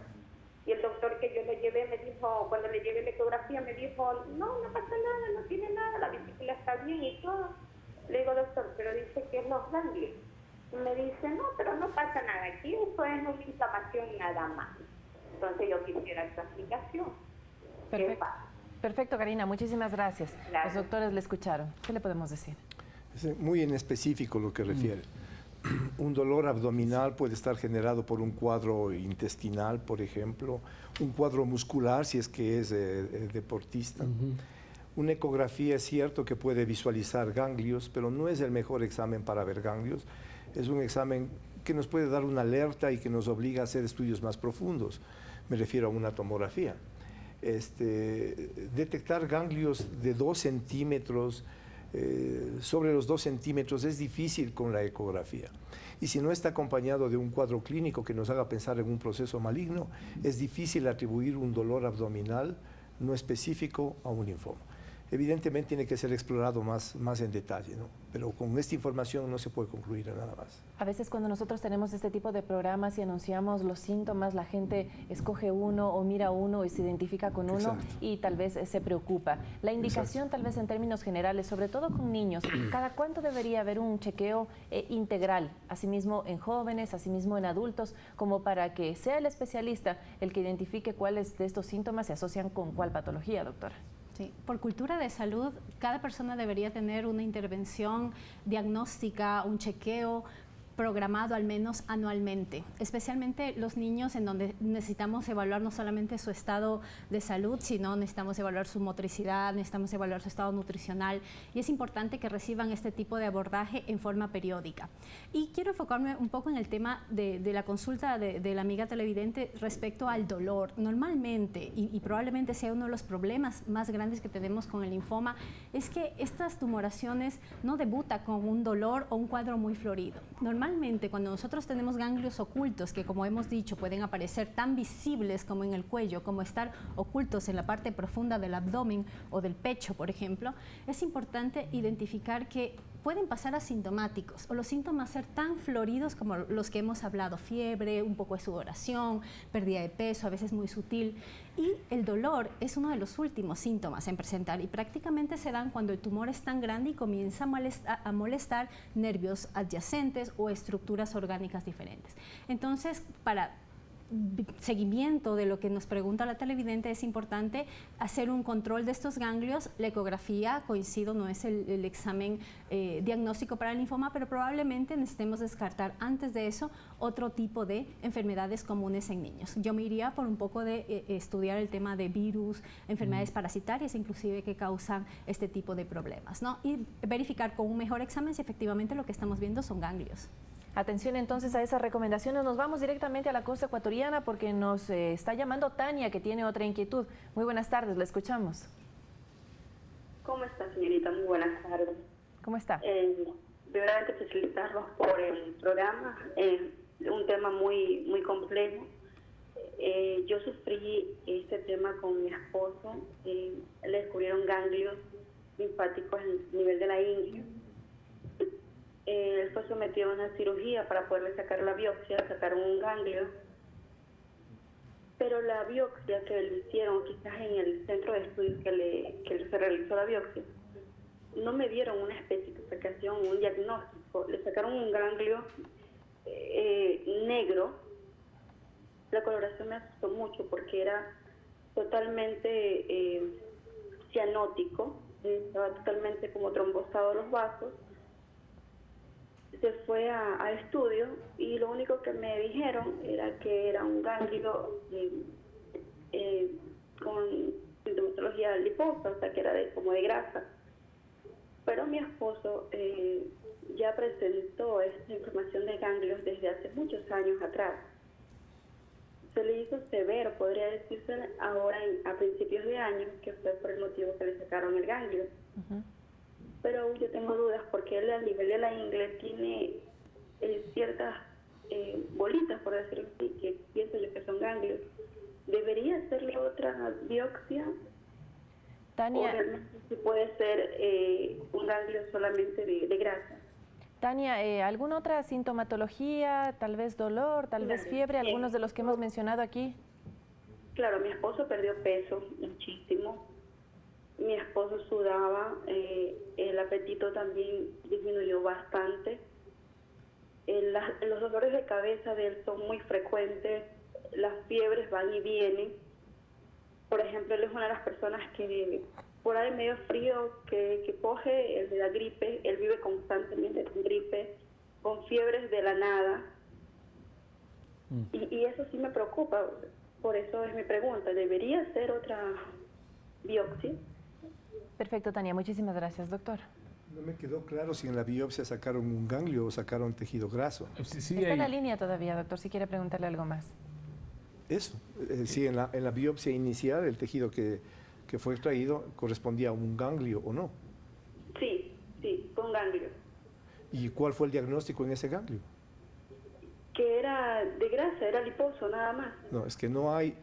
Y el doctor que yo lo llevé me dijo, cuando le llevé la ecografía, me dijo, no pasa nada, no tiene nada, la vesícula está bien y todo. Le digo, doctor, pero dice que es los ganglios. Y me dice, no, pero no pasa nada, aquí eso es una inflamación nada más. Entonces yo quisiera esa explicación. Perfecto. Perfecto, Karina, muchísimas gracias. Gracias. Los doctores le escucharon. ¿Qué le podemos decir? Es muy en específico lo que refiere. Un dolor abdominal puede estar generado por un cuadro intestinal, por ejemplo, un cuadro muscular si es que es deportista. Una ecografía es cierto que puede visualizar ganglios, pero no es el mejor examen para ver ganglios. Es un examen que nos puede dar una alerta y que nos obliga a hacer estudios más profundos. Me refiero a una tomografía. Detectar ganglios de 2 centímetros, sobre los 2 centímetros es difícil con la ecografía. Y si no está acompañado de un cuadro clínico que nos haga pensar en un proceso maligno, es difícil atribuir un dolor abdominal no específico a un linfoma. evidentemente tiene que ser explorado más en detalle, ¿no? Pero con esta información no se puede concluir nada más. A veces cuando nosotros tenemos este tipo de programas y anunciamos los síntomas, la gente escoge uno o mira uno y se identifica con uno. Exacto. Y tal vez se preocupa. La indicación tal vez en términos generales, sobre todo con niños, ¿cada cuánto debería haber un chequeo integral, asimismo en jóvenes, asimismo en adultos, como para que sea el especialista el que identifique cuáles de estos síntomas se asocian con cuál patología, doctora? Sí, por cultura de salud, cada persona debería tener una intervención diagnóstica, un chequeo programado al menos anualmente, especialmente los niños en donde necesitamos evaluar no solamente su estado de salud, sino necesitamos evaluar su motricidad, necesitamos evaluar su estado nutricional y es importante que reciban este tipo de abordaje en forma periódica. Y quiero enfocarme un poco en el tema de la consulta de la amiga televidente respecto al dolor. Normalmente, y probablemente sea uno de los problemas más grandes que tenemos con el linfoma, es que estas tumoraciones no debutan con un dolor o un cuadro muy florido. Normalmente, cuando nosotros tenemos ganglios ocultos, que como hemos dicho, pueden aparecer tan visibles como en el cuello, como estar ocultos en la parte profunda del abdomen o del pecho, por ejemplo, es importante identificar que pueden pasar asintomáticos o los síntomas ser tan floridos como los que hemos hablado, fiebre, un poco de sudoración, pérdida de peso, a veces muy sutil. Y el dolor es uno de los últimos síntomas en presentar y prácticamente se dan cuando el tumor es tan grande y comienza a molestar nervios adyacentes o estructuras orgánicas diferentes. Entonces, para seguimiento de lo que nos pregunta la televidente, es importante hacer un control de estos ganglios. La ecografía, coincido, no es el examen diagnóstico para el linfoma, pero probablemente necesitemos descartar antes de eso otro tipo de enfermedades comunes en niños. Yo me iría por un poco de estudiar el tema de virus, enfermedades parasitarias inclusive que causan este tipo de problemas, ¿no? Y verificar con un mejor examen si efectivamente lo que estamos viendo son ganglios. Atención entonces a esas recomendaciones. Nos vamos directamente a la costa ecuatoriana porque nos está llamando Tania, que tiene otra inquietud. Muy buenas tardes, la escuchamos. ¿Cómo está, señorita? Muy buenas tardes. ¿Cómo está? Primeramente, felicitarlos por el programa. Un tema muy, muy complejo. Yo sufrí este tema con mi esposo. Le descubrieron ganglios linfáticos en el nivel de la ingle. Él fue sometido a una cirugía para poderle sacar la biopsia, sacaron un ganglio, pero la biopsia que le hicieron quizás en el centro de estudios que se realizó la biopsia, no me dieron una especificación, un diagnóstico. Le sacaron un ganglio negro. La coloración me asustó mucho porque era totalmente cianótico, estaba totalmente como trombosado los vasos. Se fue a estudio y lo único que me dijeron era que era un ganglio con sintomatología liposa, o sea que era como de grasa. Pero mi esposo ya presentó esta información de ganglios desde hace muchos años atrás. Se le hizo severo, podría decirse ahora a principios de año, que fue por el motivo que le sacaron el ganglio. Pero yo tengo dudas porque él al nivel de la ingle tiene ciertas bolitas, por decirlo así, que pienso yo que son ganglios. ¿Debería hacerle otra biopsia? Tania, ¿O realmente sí puede ser un ganglio solamente de grasa? Tania, ¿alguna otra sintomatología, tal vez dolor, tal vez fiebre, algunos de los que hemos mencionado aquí? Claro, mi esposo perdió peso muchísimo. Mi esposo sudaba, el apetito también disminuyó bastante. Los dolores de cabeza de él son muy frecuentes, las fiebres van y vienen. Por ejemplo, él es una de las personas que por ahí medio frío que coge, el de la gripe, él vive constantemente con gripe, con fiebres de la nada. Y eso sí me preocupa, por eso es mi pregunta, ¿debería hacer otra biopsia? Perfecto, Tania, muchísimas gracias, doctor. No me quedó claro si en la biopsia sacaron un ganglio o sacaron tejido graso. Sí, está en la línea todavía, doctor, si quiere preguntarle algo más. Eso, sí, en la biopsia inicial el tejido que fue extraído correspondía a un ganglio o no. Sí, con ganglio. ¿Y cuál fue el diagnóstico en ese ganglio? Que era de grasa, era liposo nada más. No, es que no hay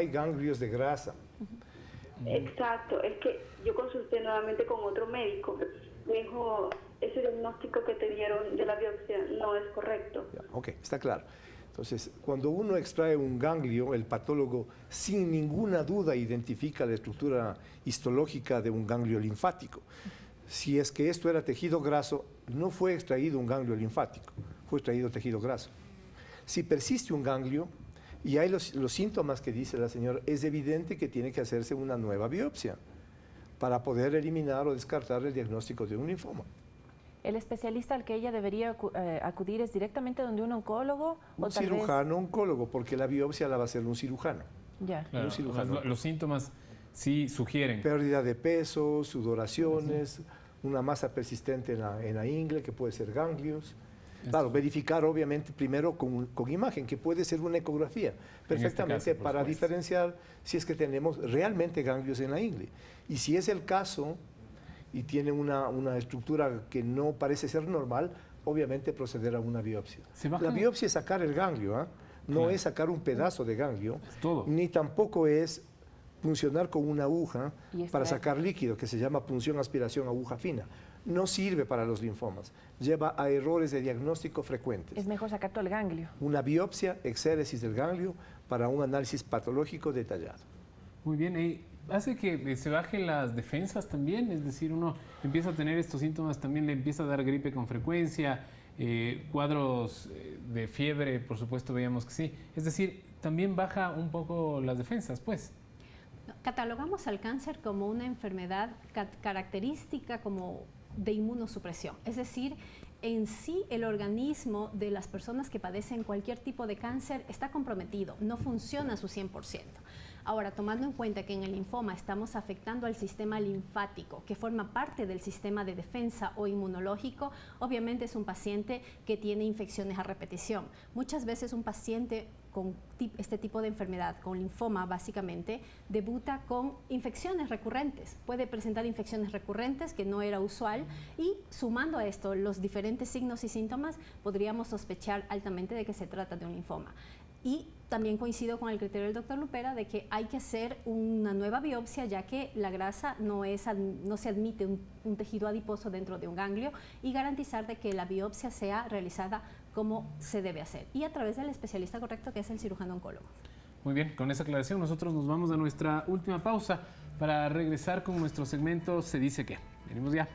ganglios de grasa. Exacto, es que yo consulté nuevamente con otro médico. Me dijo, ese diagnóstico que te dieron de la biopsia no es correcto. Ok, está claro. Entonces, cuando uno extrae un ganglio, el patólogo sin ninguna duda identifica la estructura histológica de un ganglio linfático. Si es que esto era tejido graso, no fue extraído un ganglio linfático, fue extraído tejido graso. Si persiste un ganglio y hay los síntomas que dice la señora, es evidente que tiene que hacerse una nueva biopsia para poder eliminar o descartar el diagnóstico de un linfoma. ¿El especialista al que ella debería acudir es directamente donde un oncólogo? Un cirujano oncólogo, porque la biopsia la va a hacer un cirujano. Ya. Claro, Un cirujano. los síntomas sí sugieren. Pérdida de peso, sudoraciones, una masa persistente en la ingle, que puede ser ganglios. Claro, verificar obviamente primero con imagen, que puede ser una ecografía, perfectamente caso, para diferenciar si es que tenemos realmente ganglios en la ingle. Y si es el caso y tiene una estructura que no parece ser normal, obviamente proceder a una biopsia. La biopsia es sacar el ganglio, ¿eh? No es sacar un pedazo de ganglio, ni tampoco es puncionar con una aguja para sacar líquido, que se llama punción aspiración aguja fina. No sirve para los linfomas, lleva a errores de diagnóstico frecuentes. Es mejor sacar todo el ganglio. Una biopsia, exéresis del ganglio, para un análisis patológico detallado. Muy bien, hace que se bajen las defensas también, es decir, uno empieza a tener estos síntomas, también le empieza a dar gripe con frecuencia, cuadros de fiebre, por supuesto veíamos que sí, es decir, también baja un poco las defensas, pues. Catalogamos al cáncer como una enfermedad característica como de inmunosupresión, es decir, en sí el organismo de las personas que padecen cualquier tipo de cáncer está comprometido, no funciona a su 100%. Ahora, tomando en cuenta que en el linfoma estamos afectando al sistema linfático, que forma parte del sistema de defensa o inmunológico, obviamente es un paciente que tiene infecciones a repetición. Muchas veces un paciente con este tipo de enfermedad, con linfoma básicamente, debuta con infecciones recurrentes. Puede presentar infecciones recurrentes, que no era usual, y sumando a esto los diferentes signos y síntomas, podríamos sospechar altamente de que se trata de un linfoma. Y también coincido con el criterio del doctor Lupera de que hay que hacer una nueva biopsia, ya que la grasa no se admite un tejido adiposo dentro de un ganglio, y garantizar de que la biopsia sea realizada como se debe hacer y a través del especialista correcto, que es el cirujano oncólogo. Muy bien, con esa aclaración nosotros nos vamos a nuestra última pausa para regresar con nuestro segmento Se Dice Qué. Venimos ya.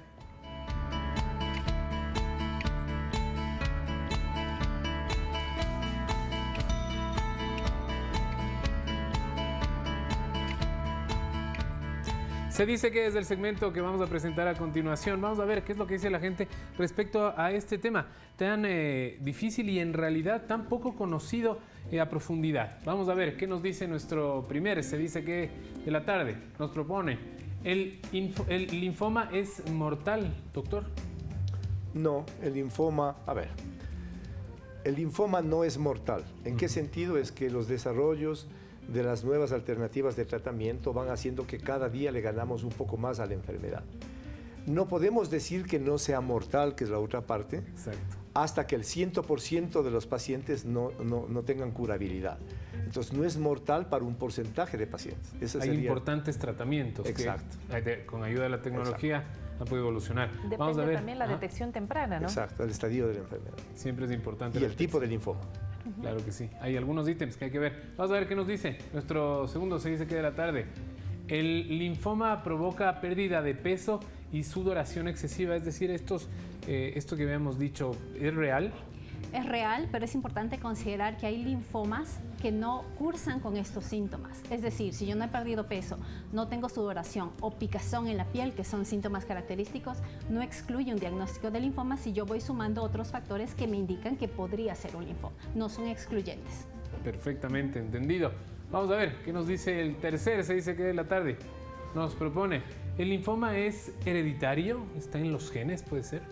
Se dice que es el segmento que vamos a presentar a continuación. Vamos a ver qué es lo que dice la gente respecto a este tema tan difícil y en realidad tan poco conocido a profundidad. Vamos a ver qué nos dice nuestro primer Se Dice Que de la tarde. Nos propone, ¿el linfoma es mortal, doctor? No, el linfoma, el linfoma no es mortal. ¿En qué sentido? Es que los desarrollos de las nuevas alternativas de tratamiento van haciendo que cada día le ganamos un poco más a la enfermedad. No podemos decir que no sea mortal, que es la otra parte, hasta que el 100% de los pacientes no tengan curabilidad. Entonces no es mortal para un porcentaje de pacientes. Hay importantes tratamientos. Exacto. Que con ayuda de la tecnología ha podido evolucionar. Depende Vamos a ver. también la detección temprana, ¿no? Exacto, el estadio de la enfermedad. Siempre es importante. Y el tipo de linfoma. Claro que sí. Hay algunos ítems que hay que ver. Vamos a ver qué nos dice nuestro segundo Se Dice Que de la tarde. El linfoma provoca pérdida de peso y sudoración excesiva. Es decir, esto que habíamos dicho, ¿es real? Es real, pero es importante considerar que hay linfomas que no cursan con estos síntomas. Es decir, si yo no he perdido peso, no tengo sudoración o picazón en la piel, que son síntomas característicos, no excluye un diagnóstico de linfoma si yo voy sumando otros factores que me indican que podría ser un linfoma. No son excluyentes. Perfectamente entendido. Vamos a ver qué nos dice el tercer Se Dice Que de la tarde. Nos propone, ¿el linfoma es hereditario? ¿Está en los genes, puede ser?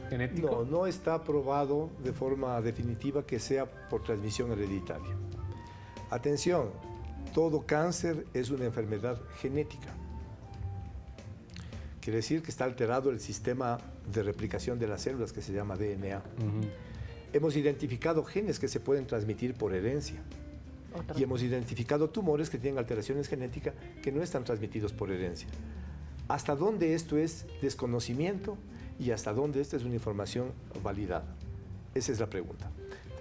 ¿Genético? No está probado de forma definitiva que sea por transmisión hereditaria. Atención, todo cáncer es una enfermedad genética. Quiere decir que está alterado el sistema de replicación de las células, que se llama DNA. Hemos identificado genes que se pueden transmitir por herencia. Y hemos identificado tumores que tienen alteraciones genéticas que no están transmitidos por herencia. ¿Hasta dónde esto es desconocimiento y hasta dónde esta es una información validada? Esa es la pregunta.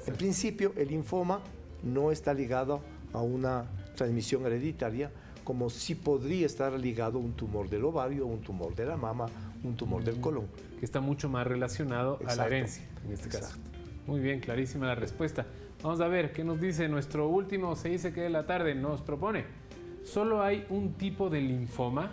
En principio, el linfoma no está ligado a una transmisión hereditaria, como sí podría estar ligado a un tumor del ovario, un tumor de la mama, un tumor del colon. Que está mucho más relacionado a la herencia, en este caso. Muy bien, clarísima la respuesta. Vamos a ver qué nos dice nuestro último Se dice que de la tarde. Nos propone, ¿solo hay un tipo de linfoma?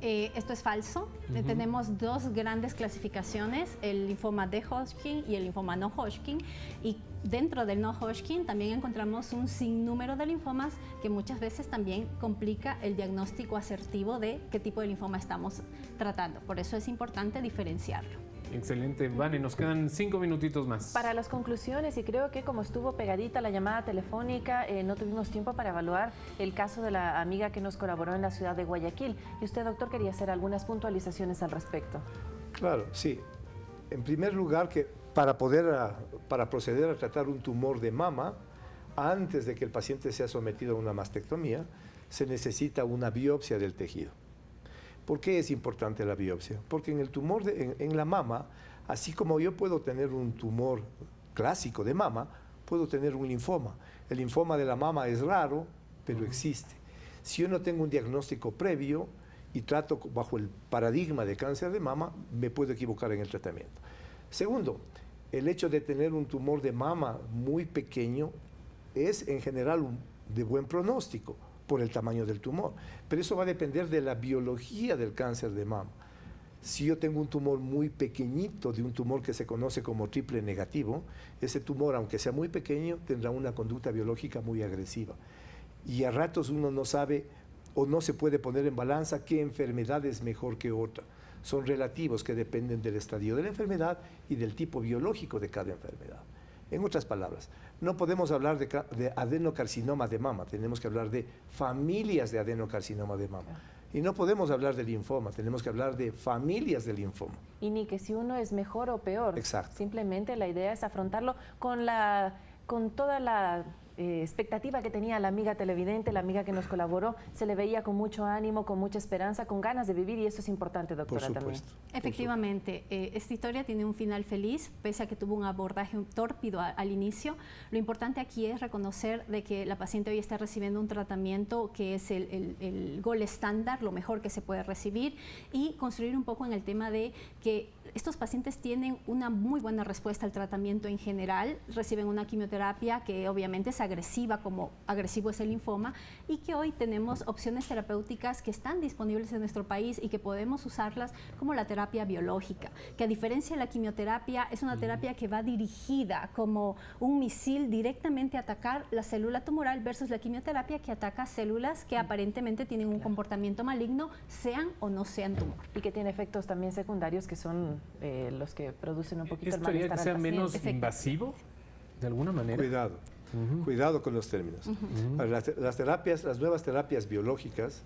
Esto es falso. Tenemos dos grandes clasificaciones, el linfoma de Hodgkin y el linfoma no Hodgkin. Y dentro del no Hodgkin también encontramos un sinnúmero de linfomas que muchas veces también complica el diagnóstico asertivo de qué tipo de linfoma estamos tratando. Por eso es importante diferenciarlo. Excelente, Vane, nos quedan 5 minutitos más. Para las conclusiones, y creo que como estuvo pegadita la llamada telefónica, no tuvimos tiempo para evaluar el caso de la amiga que nos colaboró en la ciudad de Guayaquil. Y usted, doctor, quería hacer algunas puntualizaciones al respecto. Claro, sí. En primer lugar, que para proceder a tratar un tumor de mama, antes de que el paciente sea sometido a una mastectomía, se necesita una biopsia del tejido. ¿Por qué es importante la biopsia? Porque en el tumor en la mama, así como yo puedo tener un tumor clásico de mama, puedo tener un linfoma. El linfoma de la mama es raro, pero existe. Si yo no tengo un diagnóstico previo y trato bajo el paradigma de cáncer de mama, me puedo equivocar en el tratamiento. Segundo, el hecho de tener un tumor de mama muy pequeño es en general de buen pronóstico por el tamaño del tumor, pero eso va a depender de la biología del cáncer de mama. Si yo tengo un tumor muy pequeñito, de un tumor que se conoce como triple negativo, ese tumor, aunque sea muy pequeño, tendrá una conducta biológica muy agresiva. Y a ratos uno no sabe o no se puede poner en balanza qué enfermedad es mejor que otra. Son relativos que dependen del estadio de la enfermedad y del tipo biológico de cada enfermedad. En otras palabras, no podemos hablar de adenocarcinoma de mama, tenemos que hablar de familias de adenocarcinoma de mama. Y no podemos hablar de linfoma, tenemos que hablar de familias de linfoma. Y ni que si uno es mejor o peor. Exacto. Simplemente la idea es afrontarlo con toda la expectativa que tenía la amiga televidente, la amiga que nos colaboró. Se le veía con mucho ánimo, con mucha esperanza, con ganas de vivir, y eso es importante, doctora, también. Efectivamente, esta historia tiene un final feliz, pese a que tuvo un abordaje tórpido al inicio. Lo importante aquí es reconocer de que la paciente hoy está recibiendo un tratamiento que es el gold estándar, lo mejor que se puede recibir, y construir un poco en el tema de que estos pacientes tienen una muy buena respuesta al tratamiento en general, reciben una quimioterapia que obviamente es agresiva, como agresivo es el linfoma, y que hoy tenemos opciones terapéuticas que están disponibles en nuestro país y que podemos usarlas como la terapia biológica, que a diferencia de la quimioterapia es una terapia que va dirigida como un misil directamente a atacar la célula tumoral versus la quimioterapia que ataca células que aparentemente tienen un comportamiento maligno, sean o no sean tumor. Y que tiene efectos también secundarios que son los que producen un poquito el malestar ¿Esto haría que sea menos invasivo de alguna manera? Cuidado. Cuidado con los términos. Las nuevas terapias biológicas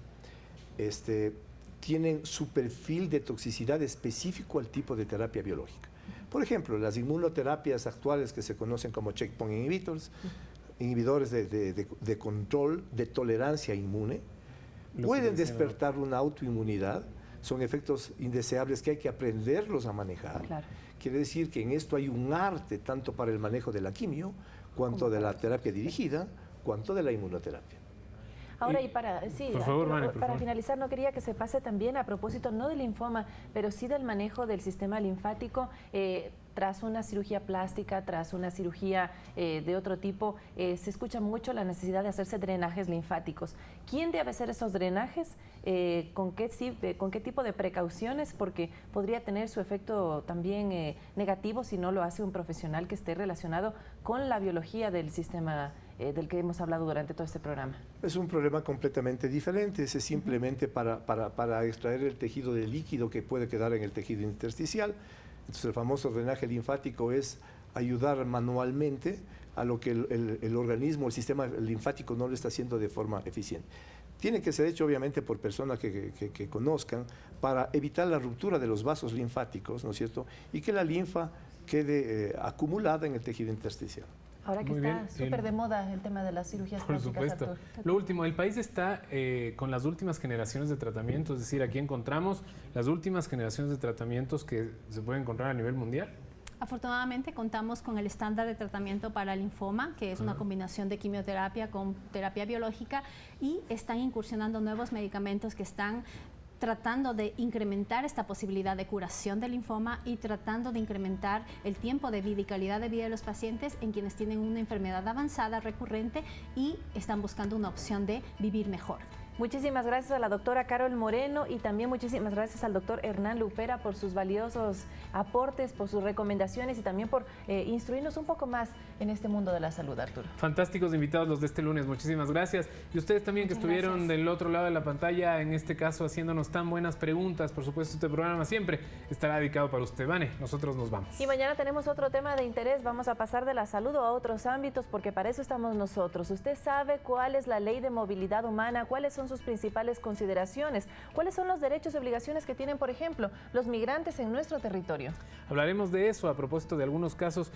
tienen su perfil de toxicidad específico al tipo de terapia biológica. Por ejemplo, las inmunoterapias actuales que se conocen como checkpoint inhibitors, inhibidores de control de tolerancia inmune, pueden despertar una autoinmunidad. Son efectos indeseables que hay que aprenderlos a manejar. Claro. Quiere decir que en esto hay un arte tanto para el manejo de la quimio, cuanto de la terapia dirigida, cuanto de la inmunoterapia. Ahora, y para finalizar, no quería que se pase también a propósito, no del linfoma, pero sí del manejo del sistema linfático, tras una cirugía plástica, tras una cirugía de otro tipo, se escucha mucho la necesidad de hacerse drenajes linfáticos. ¿Quién debe hacer esos drenajes? ¿Con qué tipo de precauciones? Porque podría tener su efecto también negativo si no lo hace un profesional que esté relacionado con la biología del sistema del que hemos hablado durante todo este programa. Es un problema completamente diferente. Ese es simplemente para extraer el tejido de líquido que puede quedar en el tejido intersticial. Entonces, el famoso drenaje linfático es ayudar manualmente a lo que el organismo, el sistema linfático no lo está haciendo de forma eficiente. Tiene que ser hecho obviamente por personas que conozcan para evitar la ruptura de los vasos linfáticos, ¿no es cierto? Y que la linfa quede acumulada en el tejido intersticial. Ahora que Muy está bien. súper de moda el tema de las cirugías Por plásticas, supuesto. Arturo. Lo último, el país está con las últimas generaciones de tratamientos, es decir, aquí encontramos las últimas generaciones de tratamientos que se pueden encontrar a nivel mundial. Afortunadamente contamos con el estándar de tratamiento para linfoma, que es una combinación de quimioterapia con terapia biológica, y están incursionando nuevos medicamentos que están tratando de incrementar esta posibilidad de curación del linfoma y tratando de incrementar el tiempo de vida y calidad de vida de los pacientes en quienes tienen una enfermedad avanzada recurrente y están buscando una opción de vivir mejor. Muchísimas gracias a la doctora Carol Moreno y también muchísimas gracias al doctor Hernán Lupera por sus valiosos aportes, por sus recomendaciones y también por instruirnos un poco más en este mundo de la salud, Arturo. Fantásticos invitados los de este lunes, muchísimas gracias. Y ustedes también que estuvieron del otro lado de la pantalla, en este caso haciéndonos tan buenas preguntas. Por supuesto, este programa siempre estará dedicado para usted. Vane, nosotros nos vamos. Y mañana tenemos otro tema de interés. Vamos a pasar de la salud a otros ámbitos porque para eso estamos nosotros. Usted sabe cuál es la ley de movilidad humana, cuáles son sus principales consideraciones, cuáles son los derechos y obligaciones que tienen, por ejemplo, los migrantes en nuestro territorio. Hablaremos de eso a propósito de algunos casos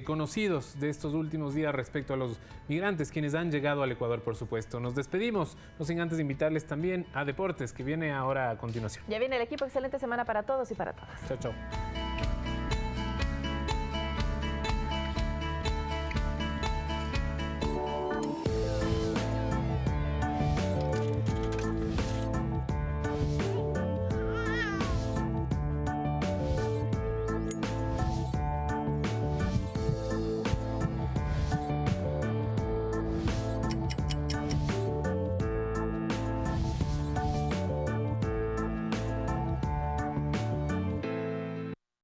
conocidos de estos últimos días respecto a los migrantes, quienes han llegado al Ecuador, por supuesto. Nos despedimos, no sin antes invitarles también a Deportes, que viene ahora a continuación. Ya viene el equipo. Excelente semana para todos y para todas. Chao, chao.